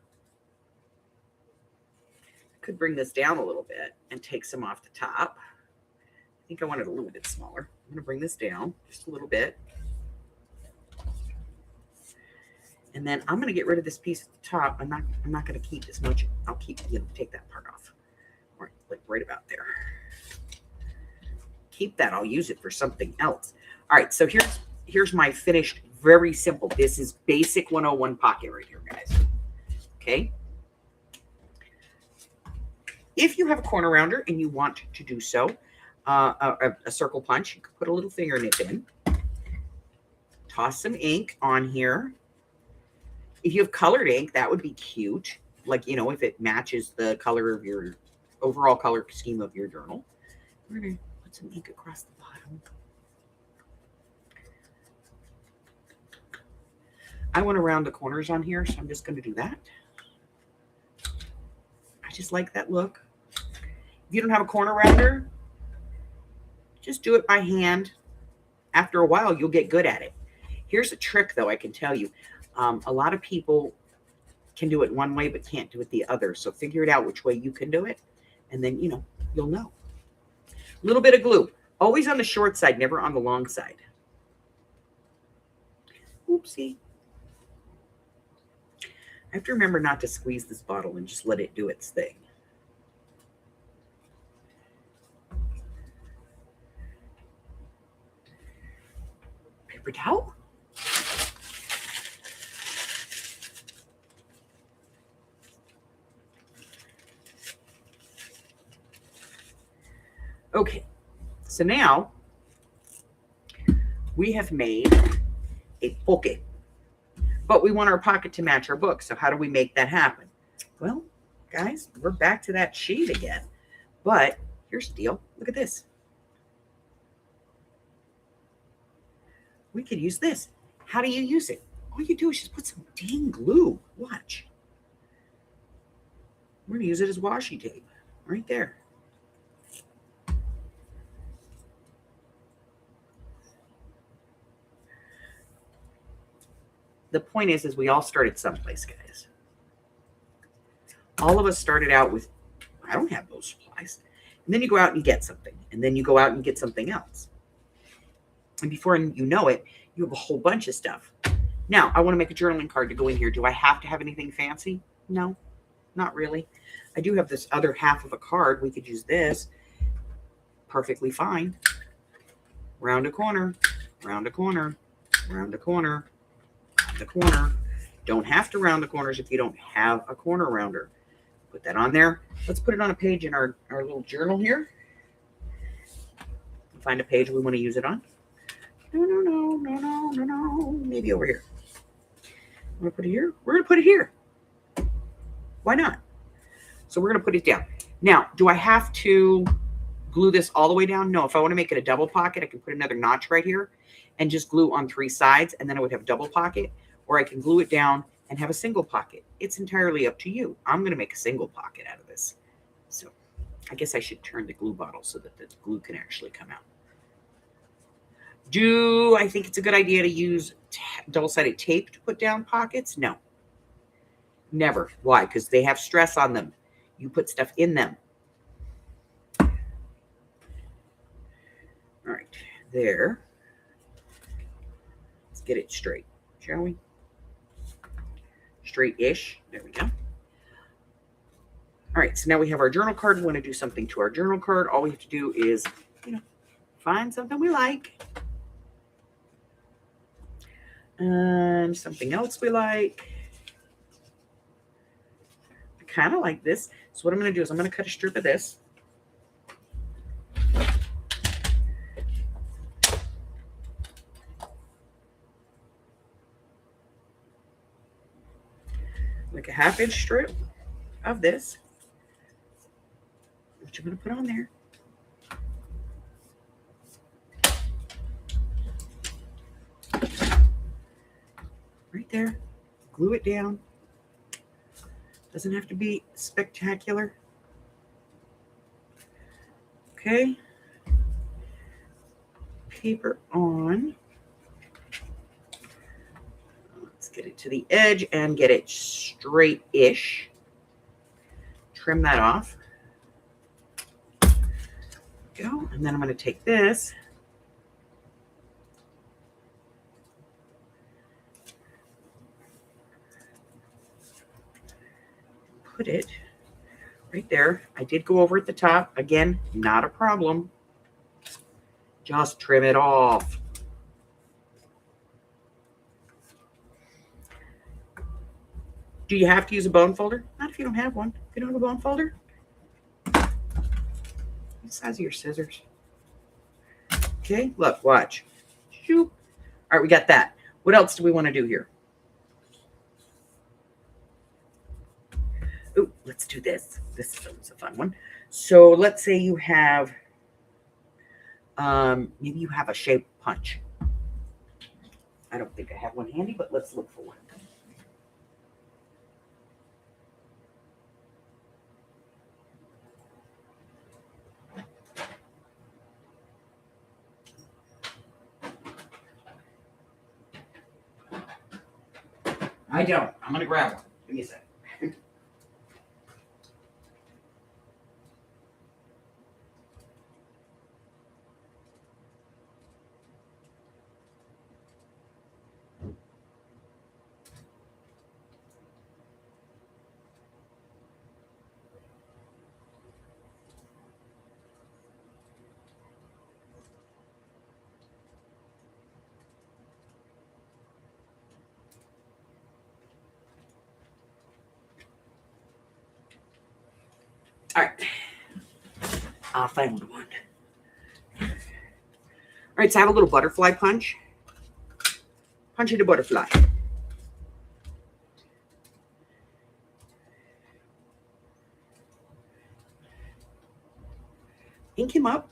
I could bring this down a little bit and take some off the top. I think I want it a little bit smaller. I'm going to bring this down just a little bit. And then I'm going to get rid of this piece at the top. I'm not going to keep this much. I'll keep, take that part off. Right about there. Keep that. I'll use it for something else. All right, so here's my finished, very simple. This is basic 101 pocket right here, guys. Okay. If you have a corner rounder and you want to do so, a circle punch, you can put a little finger nip in. Toss some ink on here. If you have colored ink, that would be cute. Like, if it matches the color of your overall color scheme of your journal. We're going to put some ink across the bottom. I want to round the corners on here, so I'm just going to do that. I just like that look. If you don't have a corner rounder, just do it by hand. After a while, you'll get good at it. Here's a trick, though, I can tell you. A lot of people can do it one way but can't do it the other. So figure it out which way you can do it, and then, you'll know. A little bit of glue. Always on the short side, never on the long side. Oopsie. I have to remember not to squeeze this bottle and just let it do its thing. Paper towel? Okay, so now we have made a pocket, but we want our pocket to match our book. So how do we make that happen? Well, guys, we're back to that sheet again, but here's the deal. Look at this. We could use this. How do you use it? All you do is just put some dang glue. Watch. We're going to use it as washi tape right there. The point is we all started someplace, guys. All of us started out with, I don't have those supplies. And then you go out and you get something. And then you go out and get something else. And before you know it, you have a whole bunch of stuff. Now, I want to make a journaling card to go in here. Do I have to have anything fancy? No, not really. I do have this other half of a card. We could use this. Perfectly fine. Round a corner, round a corner, round a corner. The corner. Don't have to round the corners if you don't have a corner rounder. Put that on there. Let's put it on a page in our little journal here. Find a page we want to use it on. No. Maybe over here. I'm going to put it here. We're going to put it here. Why not? So we're going to put it down. Now, do I have to glue this all the way down? No. If I want to make it a double pocket, I can put another notch right here and just glue on 3 sides, and then I would have a double pocket. Or I can glue it down and have a single pocket. It's entirely up to you. I'm going to make a single pocket out of this. So I guess I should turn the glue bottle so that the glue can actually come out. Do I think it's a good idea to use double-sided tape to put down pockets? No. Never. Why? Because they have stress on them. You put stuff in them. All right. There. Let's get it straight, shall we? Straight-ish. There we go. All right, so now we have our journal card. We want to do something to our journal card. All we have to do is, find something we like. And something else we like. I kind of like this. So what I'm going to do is I'm going to cut a strip of this. Like a 1/2 inch strip of this, which I'm going to put on there. Right there. Glue it down. Doesn't have to be spectacular. Okay. Paper on. Get it to the edge and get it straight-ish. Trim that off. Go. And then I'm going to take this. Put it right there. I did go over at the top. Again, not a problem. Just trim it off. Do you have to use a bone folder? Not if you don't have one. If you don't have a bone folder, the size of your scissors. Okay, look, watch. Shoop. All right, we got that. What else do we want to do here? Oh, let's do this. This is a fun one. So let's say you have, maybe you have a shape punch. I don't think I have one handy, but let's look for one. I don't. I'm going to grab one. Give me a second. All right. I found one. All right, so I have a little butterfly punch. Punch it a butterfly. Ink him up.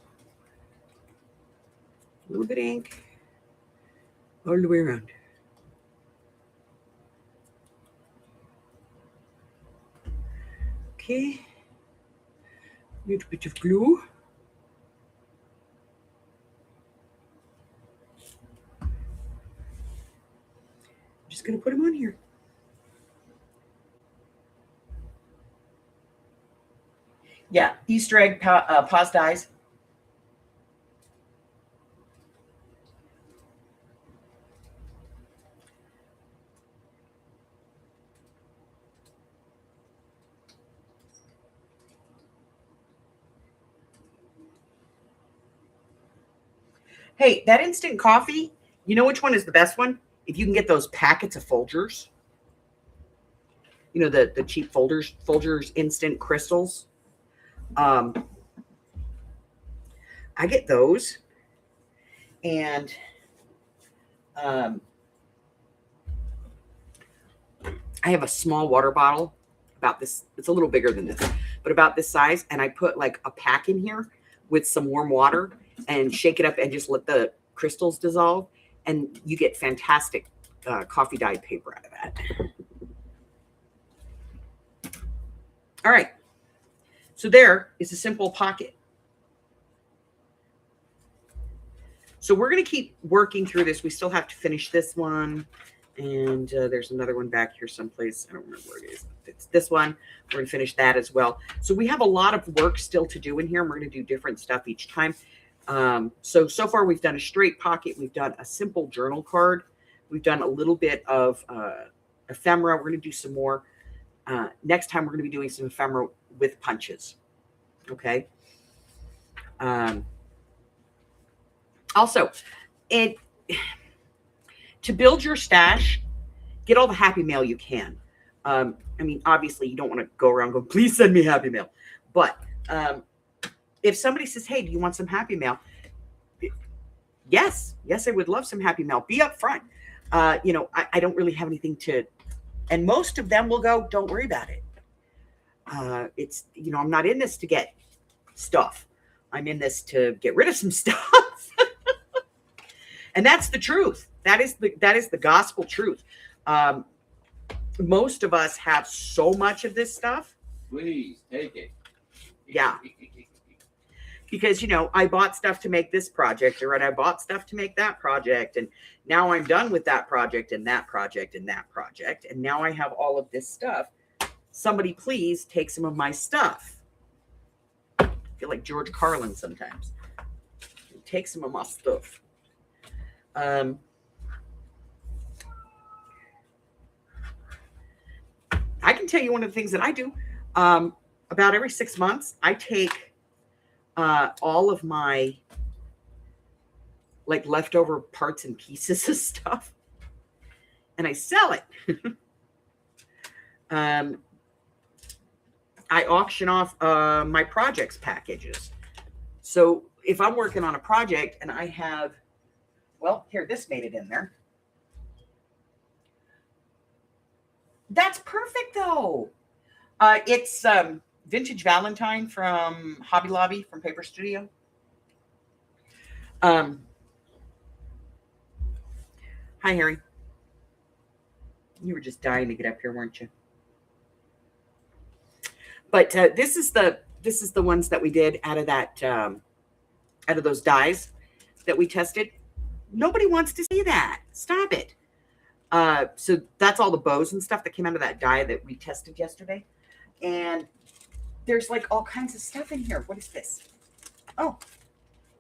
A little bit of ink all the way around. Okay. A little bit of glue. I'm just going to put them on here. Yeah, Easter egg pasta eyes. Hey, that instant coffee, you know which one is the best one? If you can get those packets of Folgers. You know, the cheap Folgers instant crystals. I get those. And I have a small water bottle about this. It's a little bigger than this, but about this size. And I put like a pack in here with some warm water and shake it up and just let the crystals dissolve. And you get fantastic coffee dyed paper out of that. All right. So there is a simple pocket. So we're going to keep working through this. We still have to finish this one. And there's another one back here someplace. I don't remember where it is. It's this one. We're going to finish that as well. So we have a lot of work still to do in here. And we're going to do different stuff each time. So far we've done a straight pocket. We've done a simple journal card. We've done a little bit of ephemera. We're going to do some more. Next time we're going to be doing some ephemera with punches. Okay. Also, to build your stash, get all the happy mail you can. I mean, obviously you don't want to go around going, please send me happy mail. But if somebody says, hey, do you want some happy mail? Yes, I would love some happy mail. Be upfront. I don't really have anything to, and most of them will go, don't worry about it. It's, I'm not in this to get stuff. I'm in this to get rid of some stuff. And that's the truth. That is the gospel truth. Most of us have so much of this stuff. Please take it. Yeah. because, you know, I bought stuff to make this project, or I bought stuff to make that project. And now I'm done with that project and that project and that project. And now I have all of this stuff. Somebody please take some of my stuff. I feel like George Carlin sometimes. Take some of my stuff. I can tell you one of the things that I do. About every 6 months, I take all of my like leftover parts and pieces of stuff and I sell it. I auction off my projects packages. So if I'm working on a project and I have, well, here, this made it in there. That's perfect though. It's Vintage Valentine from Hobby Lobby from Paper Studio. Hi, Harry. You were just dying to get up here, weren't you? But this is the ones that we did out of that out of those dies that we tested. Nobody wants to see that. Stop it. So that's all the bows and stuff that came out of that die that we tested yesterday. And there's like all kinds of stuff in here. What is this? Oh,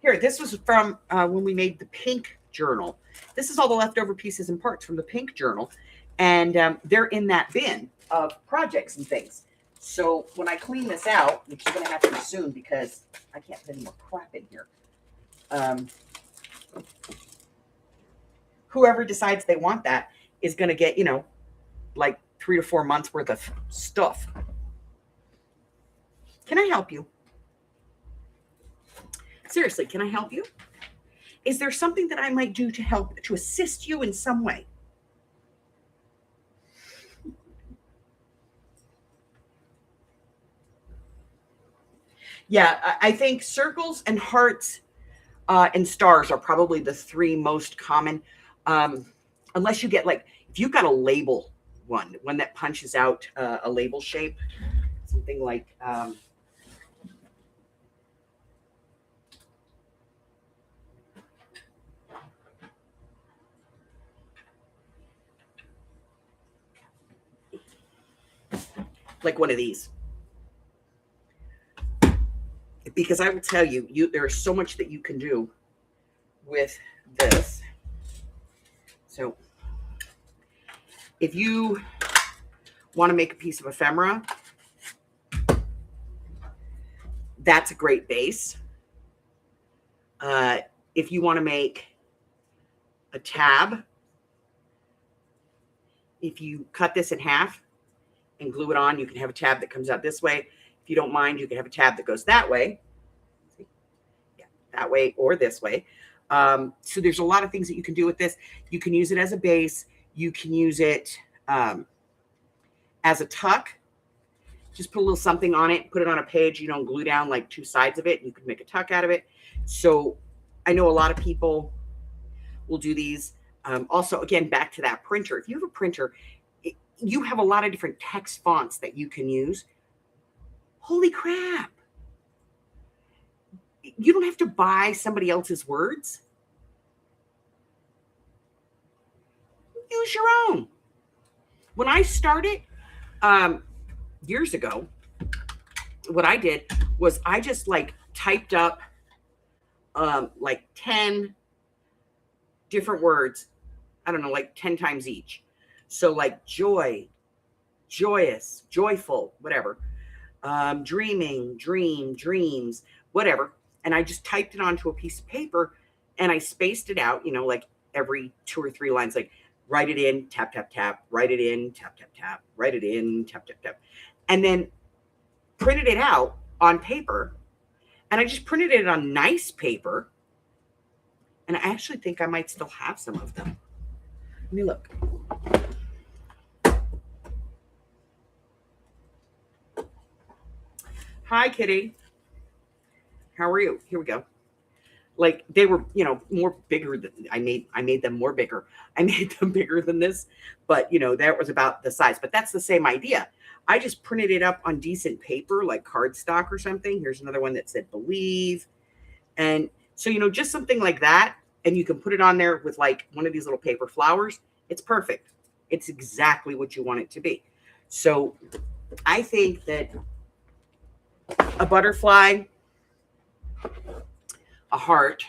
here. This was from when we made the pink journal. This is all the leftover pieces and parts from the pink journal. And they're in that bin of projects and things. So when I clean this out, which is going to have to be soon because I can't put any more crap in here. Whoever decides they want that is going to get, you know, like 3 to 4 months worth of stuff. Can I help you? Seriously, can I help you? Is there something that I might do to help, to assist you in some way? Yeah, I think circles and hearts and stars are probably the 3 most common. Unless you get like, if you've got a label one that punches out a label shape, something like, like one of these. Because I will tell you, there is so much that you can do with this. So if you want to make a piece of ephemera, that's a great base. If you want to make a tab, if you cut this in half and glue it on, you can have a tab that comes out this way. If you don't mind, you can have a tab that goes that way. Yeah, that way or this way. So there's a lot of things that you can do with this. You can use it as a base. You can use it as a tuck. Just put a little something on it, put it on a page, you know, glue down like 2 sides of it. And you can make a tuck out of it. So I know a lot of people will do these. Also, again, back to that printer. If you have a printer, you have a lot of different text fonts that you can use. Holy crap. You don't have to buy somebody else's words. Use your own. When I started years ago, what I did was I just like typed up like 10 different words. I don't know, like 10 times each. So like joy, joyous, joyful, whatever. Dreaming, dream, dreams, whatever. And I just typed it onto a piece of paper and I spaced it out, you know, like every 2 or 3 lines, like write it in, tap, tap, tap, write it in, tap, tap, tap, write it in, tap, tap, tap. And then printed it out on paper. And I just printed it on nice paper. And I actually think I might still have some of them. Let me look. Hi, Kitty. How are you? Here we go. Like they were, you know, more bigger than I made them more bigger. I made them bigger than this, but you know, that was about the size, but that's the same idea. I just printed it up on decent paper, like cardstock or something. Here's another one that said believe. And so, just something like that. And you can put it on there with like one of these little paper flowers. It's perfect. It's exactly what you want it to be. So I think that a butterfly, a heart,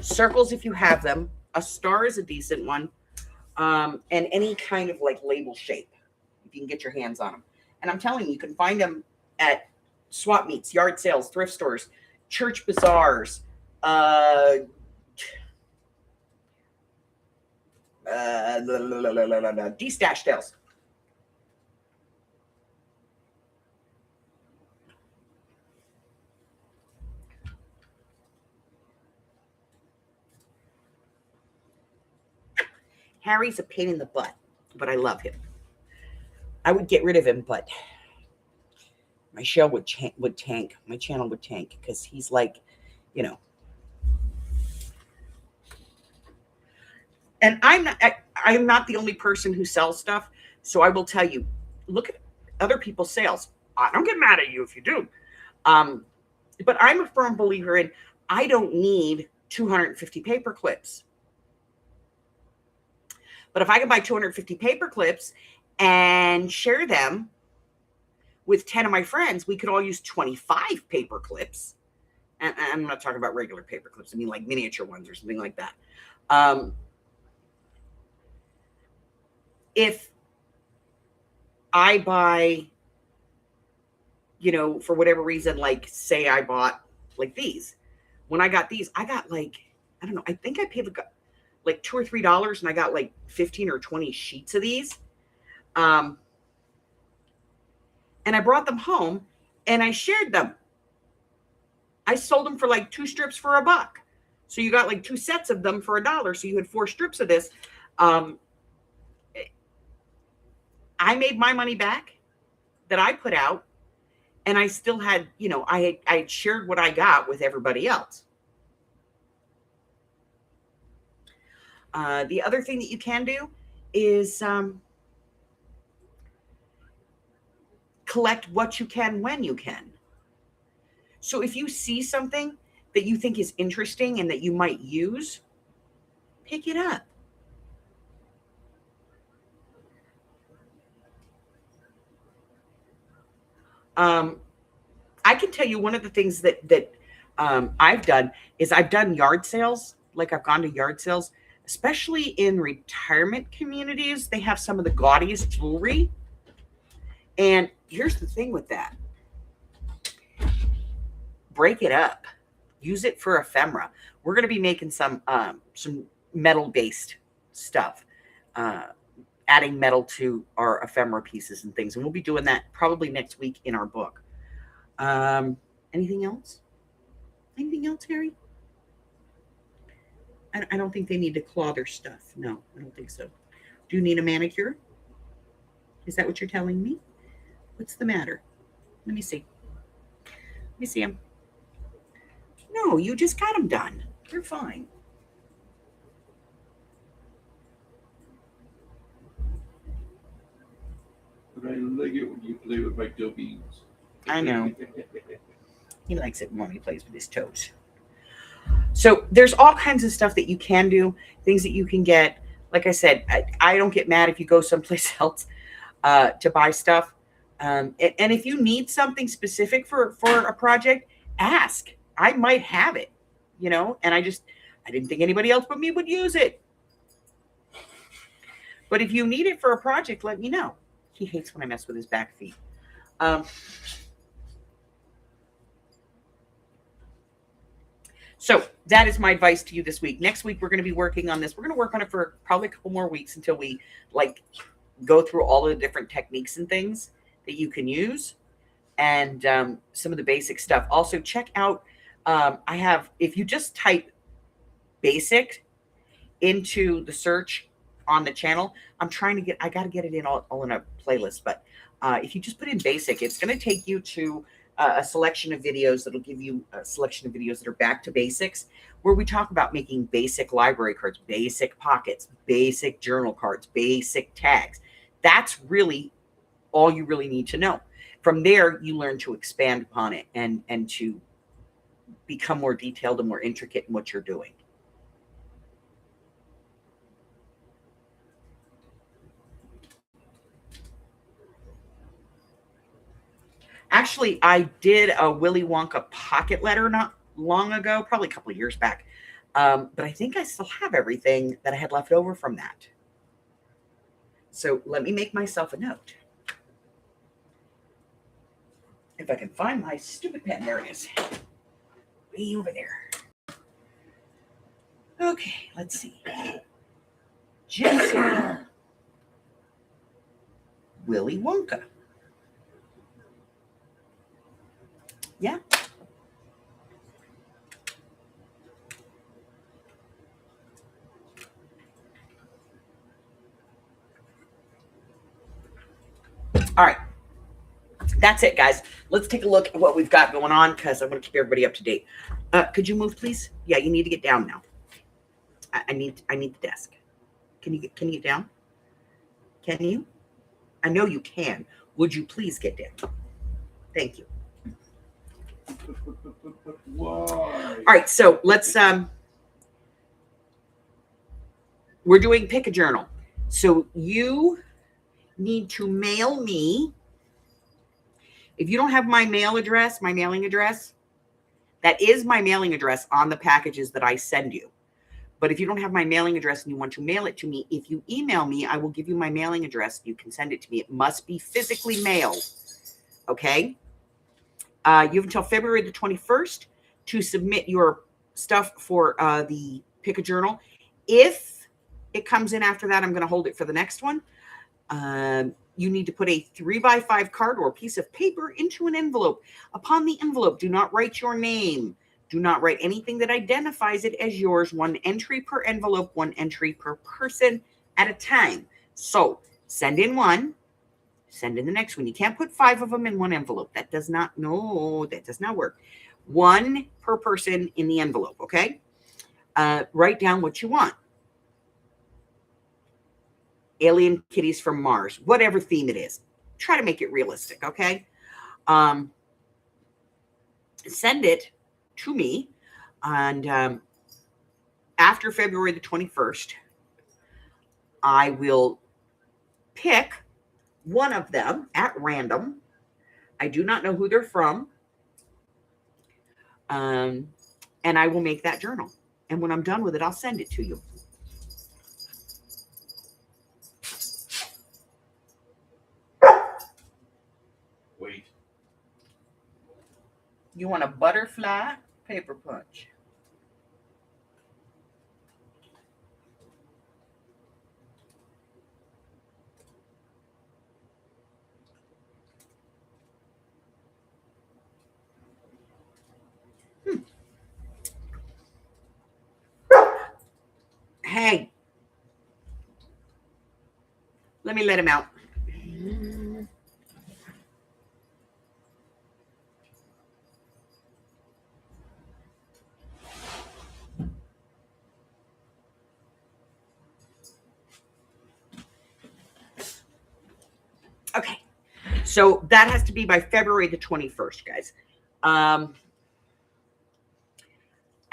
circles if you have them, a star is a decent one, and any kind of like label shape if you can get your hands on them. And I'm telling you, you can find them at swap meets, yard sales, thrift stores, church bazaars, de-stash sales. Harry's a pain in the butt, but I love him. I would get rid of him, but my show would tank. My channel would tank because he's like, And I'm not the only person who sells stuff. So I will tell you, look at other people's sales. I don't get mad at you if you do. But I'm a firm believer in I don't need 250 paper clips. But if I can buy 250 paper clips and share them with 10 of my friends, we could all use 25 paper clips. And I'm not talking about regular paper clips. I mean like miniature ones or something like that. If I buy, for whatever reason, like say I bought like these, when I got these, I got like, I don't know, I think I paid like $2 or $3 and I got like 15 or 20 sheets of these. And I brought them home and I shared them. I sold them for like 2 strips for $1. So you got like 2 sets of them for $1. So you had 4 strips of this. I made my money back that I put out, and I still had, I had shared what I got with everybody else. The other thing that you can do is collect what you can when you can. So if you see something that you think is interesting and that you might use, pick it up. I can tell you one of the things that I've done is I've done yard sales. Like I've gone to yard sales, especially in retirement communities. They have some of the gaudiest jewelry. And here's the thing with that. Break it up. Use it for ephemera. We're going to be making some metal-based stuff. Adding metal to our ephemera pieces and things. And we'll be doing that probably next week in our book. Anything else? Anything else, Harry? I don't think they need to claw their stuff. No, I don't think so. Do you need a manicure? Is that what you're telling me? What's the matter? Let me see. Let me see them. No, you just got them done. You're fine. I like it when you play with my toe beans. I know. He likes it more when he plays with his toes. So there's all kinds of stuff that you can do, things that you can get. Like I said, I don't get mad if you go someplace else to buy stuff. And if you need something specific for a project, ask. I might have it, and I didn't think anybody else but me would use it. But if you need it for a project, let me know. He hates when I mess with his back feet. So that is my advice to you this week. Next week, we're going to be working on this. We're going to work on it for probably a couple more weeks until we go through all of the different techniques and things that you can use and some of the basic stuff. Also, check out, if you just type basic into the search on the channel, I got to get it in all in a playlist. But if you just put in basic, it's going to take you to a selection of videos that'll give you a selection of videos that are back to basics, where we talk about making basic library cards, basic pockets, basic journal cards, basic tags. That's really all you really need to know. From there, you learn to expand upon it and to become more detailed and more intricate in what you're doing. Actually, I did a Willy Wonka pocket letter not long ago, probably a couple of years back. But I think I still have everything that I had left over from that. So let me make myself a note. If I can find my stupid pen, there it is. Way over there. Okay, let's see. Jessica. Willy Wonka. Yeah. All right. That's it, guys. Let's take a look at what we've got going on because I want to keep everybody up to date. Could you move, please? Yeah, you need to get down now. I need the desk. Can you get down? Can you? I know you can. Would you please get down? Thank you. Why? All right, so let's we're doing pick a journal. So you need to mail me. If you don't have my mail address, my mailing address, that is my mailing address on the packages that I send you. But if you don't have my mailing address and you want to mail it to me, if you email me, I will give you my mailing address. You can send it to me. It must be physically mailed. Okay? You have until February the 21st to submit your stuff for the pick a journal. If it comes in after that, I'm going to hold it for the next one. You need to put a 3x5 card or piece of paper into an envelope. Upon the envelope, do not write your name. Do not write anything that identifies it as yours. One entry per envelope, one entry per person at a time. So send in one, send in the next one. You can't put 5 of them in one envelope. That does not work. One per person in the envelope, okay? Write down what you want. Alien kitties from Mars, whatever theme it is. Try to make it realistic, okay? Send it to me. And after February the 21st, I will pick one of them at random. I do not know who they're from. And I will make that journal. And when I'm done with it, I'll send it to you. Wait. You want a butterfly paper punch? Hey, let me let him out. Okay, so that has to be by February the 21st, guys. I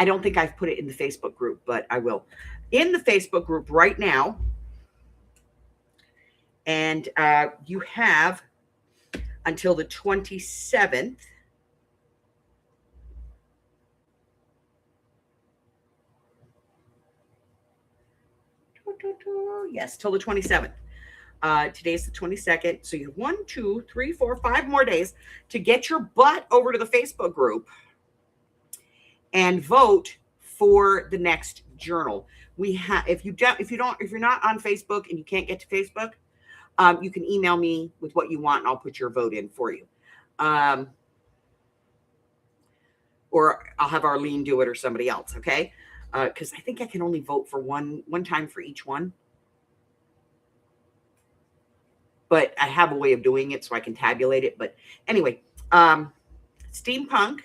don't think I've put it in the Facebook group, but I will. In the Facebook group right now, and you have until the 27th. Yes, till the 27th. Today's the 22nd. So you have 1, 2, 3, 4, 5 more days to get your butt over to the Facebook group and vote for the next journal. We have, if you're not on Facebook and you can't get to Facebook, you can email me with what you want and I'll put your vote in for you. Or I'll have Arlene do it or somebody else. Okay. Cause I think I can only vote for one time for each one. But I have a way of doing it so I can tabulate it. But anyway, Steampunk,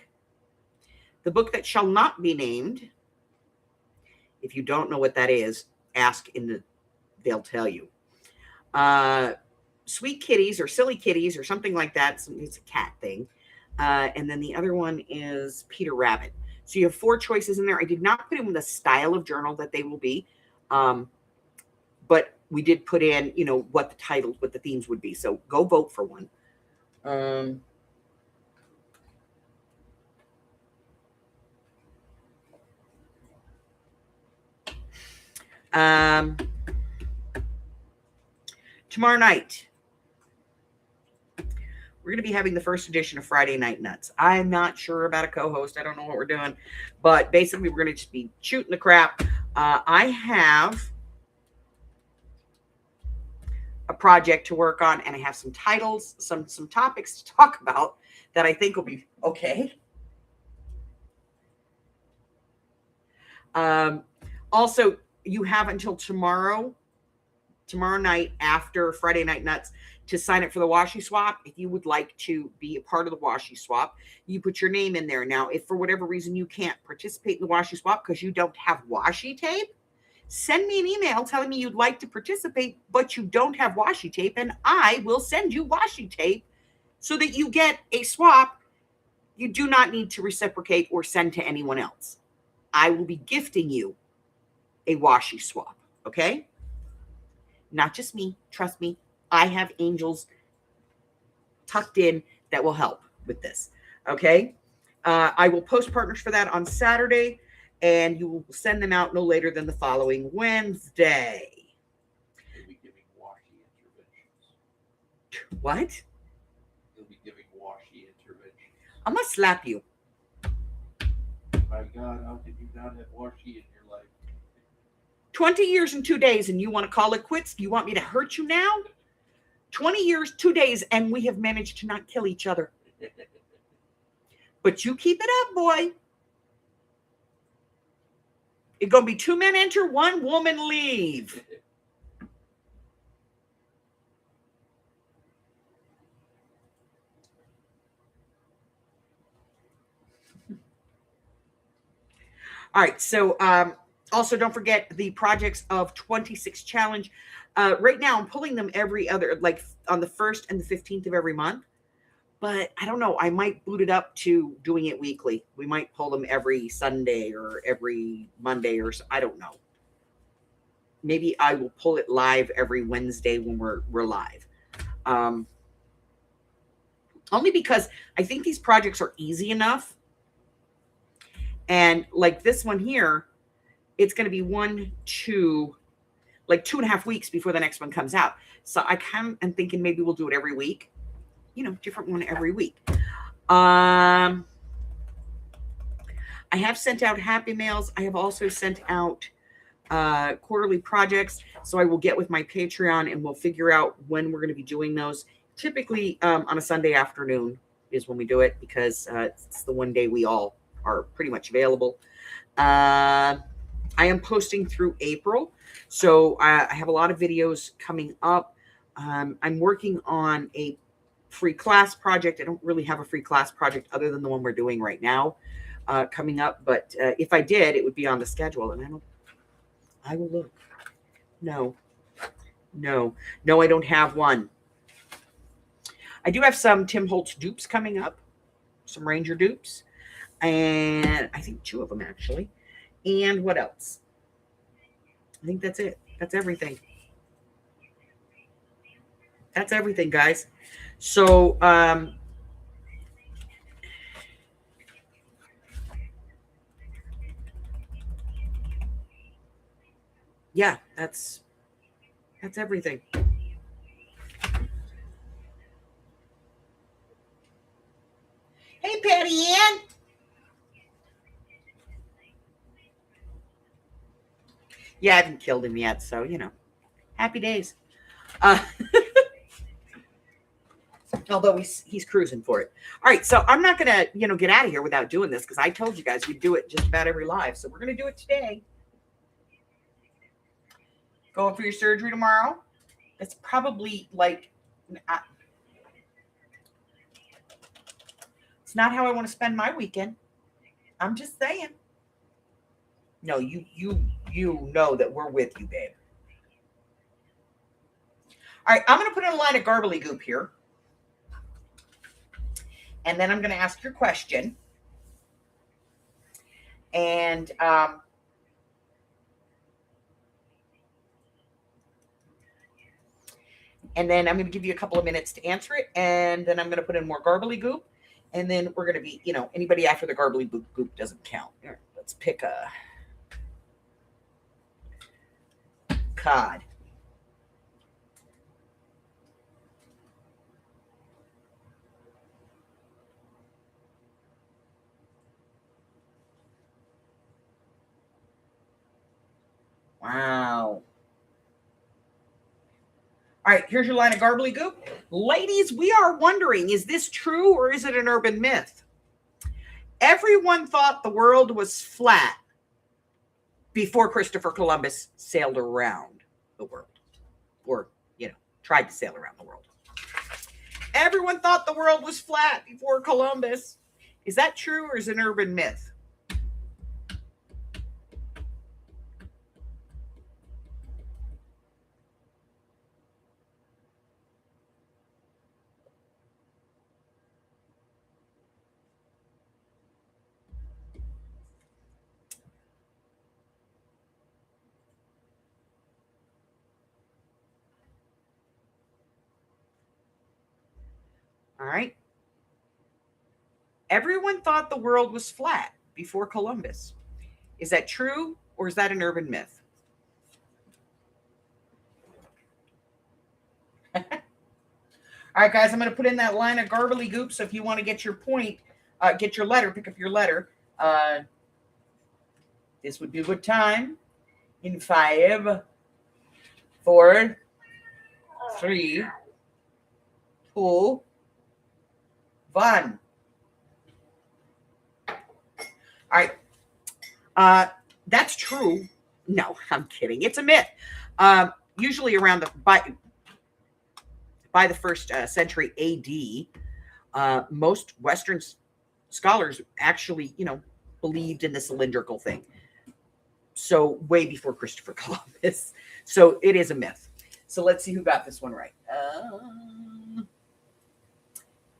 the book that shall not be named. If you don't know what that is, ask they'll tell you. Sweet Kitties or Silly Kitties or something like that. It's a cat thing. And then the other one is Peter Rabbit. So you have 4 choices in there. I did not put in the style of journal that they will be. But we did put in, you know, what the titles, what the themes would be. So go vote for one. Tomorrow night, we're going to be having the first edition of Friday Night Nuts. I'm not sure about a co-host. I don't know what we're doing. But basically, we're going to just be shooting the crap. I have a project to work on, and I have some titles, some topics to talk about that I think will be okay. Also, you have until tomorrow night after Friday Night Nuts to sign up for the washi swap. If you would like to be a part of the washi swap, you put your name in there. Now, if for whatever reason you can't participate in the washi swap because you don't have washi tape, send me an email telling me you'd like to participate, but you don't have washi tape, and I will send you washi tape so that you get a swap. You do not need to reciprocate or send to anyone else. I will be gifting you a washi swap, okay? Not just me. Trust me. I have angels tucked in that will help with this, okay? I will post partners for that on Saturday, and you will send them out no later than the following Wednesday. You'll be giving washi interventions. What? You'll be giving washi interventions. I'm going to slap you. My God, how did you not have washi in your life? 20 years and 2 days, and you want to call it quits? You want me to hurt you now? 20 years, 2 days, and we have managed to not kill each other. But you keep it up, boy. It's going to be 2 men enter, 1 woman leave. All right, so also don't forget the Projects of 26 challenge. Right now, I'm pulling them every other, like on the 1st and the 15th of every month. But I don't know. I might boot it up to doing it weekly. We might pull them every Sunday or every Monday or so. I don't know. Maybe I will pull it live every Wednesday when we're live. Only because I think these projects are easy enough. And like this one here, it's going to be 2.5 weeks before the next one comes out. So I kind of am thinking maybe we'll do it every week. You know, different one every week. I have sent out happy mails. I have also sent out quarterly projects. So I will get with my Patreon and we'll figure out when we're going to be doing those. Typically on a Sunday afternoon is when we do it because it's the one day we all are pretty much available. I am posting through April. So I have a lot of videos coming up. I'm working on a free class project. I don't really have a free class project other than the one we're doing right now coming up. But if I did, it would be on the schedule. And I will look. No, I don't have one. I do have some Tim Holtz dupes coming up, some Ranger dupes. And I think 2 of them actually. And what else? I think that's it. That's everything. That's everything, guys. So, yeah, that's everything. Hey, Patty Ann. Yeah, I haven't killed him yet, so, you know, happy days. Although he's cruising for it. All right, so I'm not going to, get out of here without doing this because I told you guys we'd do it just about every live. So we're going to do it today. Going for your surgery tomorrow? It's probably like, it's not how I want to spend my weekend. I'm just saying. No, you know that we're with you, babe. All right, I'm going to put in a line of garbly goop here. And then I'm going to ask your question. And then I'm going to give you a couple of minutes to answer it. And then I'm going to put in more garbly goop. And then we're going to be, anybody after the garbly goop doesn't count. Here, let's pick a cod. Wow. All right, here's your line of garbly goop. Ladies, we are wondering, is this true or is it an urban myth? Everyone thought the world was flat before Christopher Columbus sailed around the world. Or, tried to sail around the world. Everyone thought the world was flat before Columbus. Is that true or is it an urban myth? All right. Everyone thought the world was flat before Columbus. Is that true or is that an urban myth? All right, guys, I'm going to put in that line of garbly goop. So if you want to get your point, get your letter, pick up your letter. This would be a good time. In 5, 4, 3, 2, 1. All right. That's true. No, I'm kidding. It's a myth. Usually around by the first century AD, most Western scholars actually, believed in the cylindrical thing. So way before Christopher Columbus. So it is a myth. So let's see who got this one right.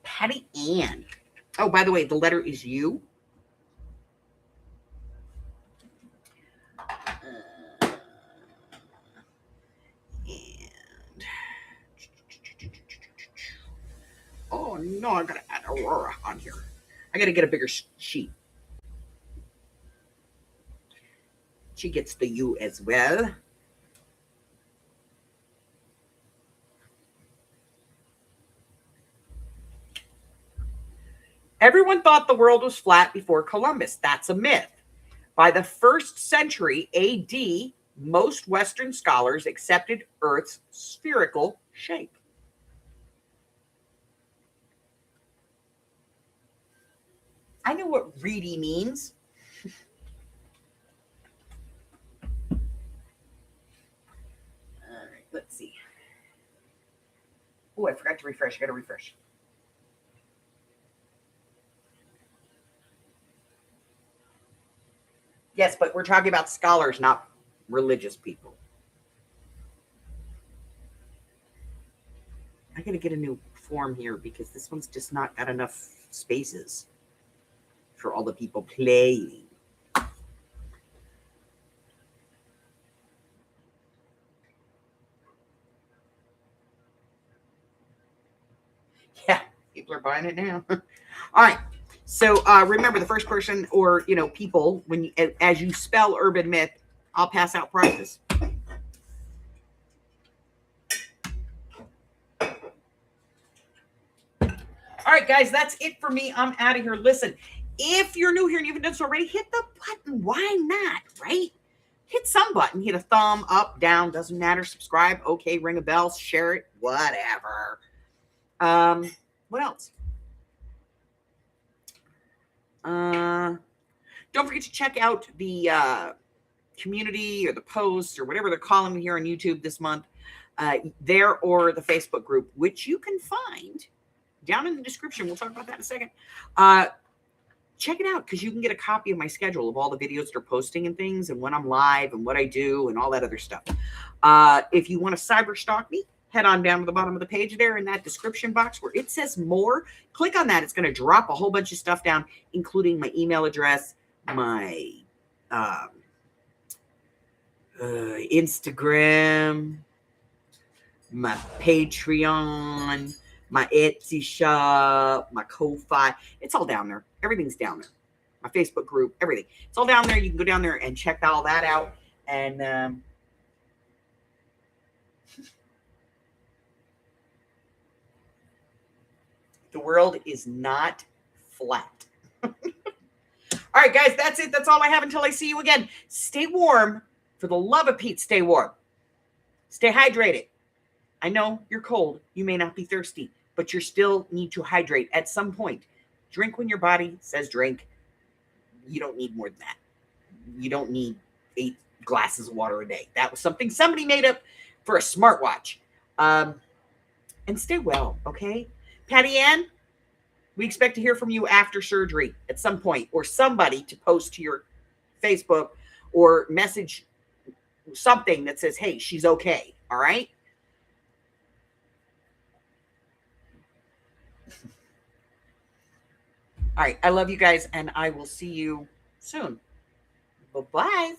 Patty Ann. Oh, by the way, the letter is U. Oh, no, I got to add Aurora on here. I got to get a bigger sheet. She gets the U as well. Everyone thought the world was flat before Columbus. That's a myth. By the 1st century AD, most Western scholars accepted Earth's spherical shape. I know what Reedy means. All right, let's see. Oh, I forgot to refresh. I got to refresh. Yes, but we're talking about scholars, not religious people. I got to get a new form here because this one's just not got enough spaces for all the people playing. Yeah, people are buying it now. All right. So remember, the first person or people, when you, as you spell urban myth, I'll pass out prizes. All right, guys, that's it for me. I'm out of here. Listen, if you're new here and you haven't done so already, hit the button. Why not, right? Hit some button. Hit a thumb up, down, doesn't matter. Subscribe. Okay, ring a bell, share it, whatever. What else? Don't forget to check out the community or the posts or whatever they're calling me here on YouTube this month. There or the Facebook group, which you can find down in the description. We'll talk about that in a second. Check it out because you can get a copy of my schedule of all the videos that are posting and things and when I'm live and what I do and all that other stuff. If you want to cyber stalk me, head on down to the bottom of the page there in that description box where it says more. Click on that. It's going to drop a whole bunch of stuff down, including my email address, my Instagram, my Patreon, my Etsy shop, my Ko-Fi. It's all down there. Everything's down there. My Facebook group, everything. It's all down there. You can go down there and check all that out. And the world is not flat. All right, guys, that's it. That's all I have until I see you again. Stay warm. For the love of Pete, stay warm. Stay hydrated. I know you're cold. You may not be thirsty, but you still need to hydrate at some point. Drink when your body says drink. You don't need more than that. You don't need 8 glasses of water a day. That was something somebody made up for a smartwatch. And stay well, okay? Patty Ann, we expect to hear from you after surgery at some point, or somebody to post to your Facebook or message something that says, hey, she's okay, all right? All right, I love you guys, and I will see you soon. Bye-bye.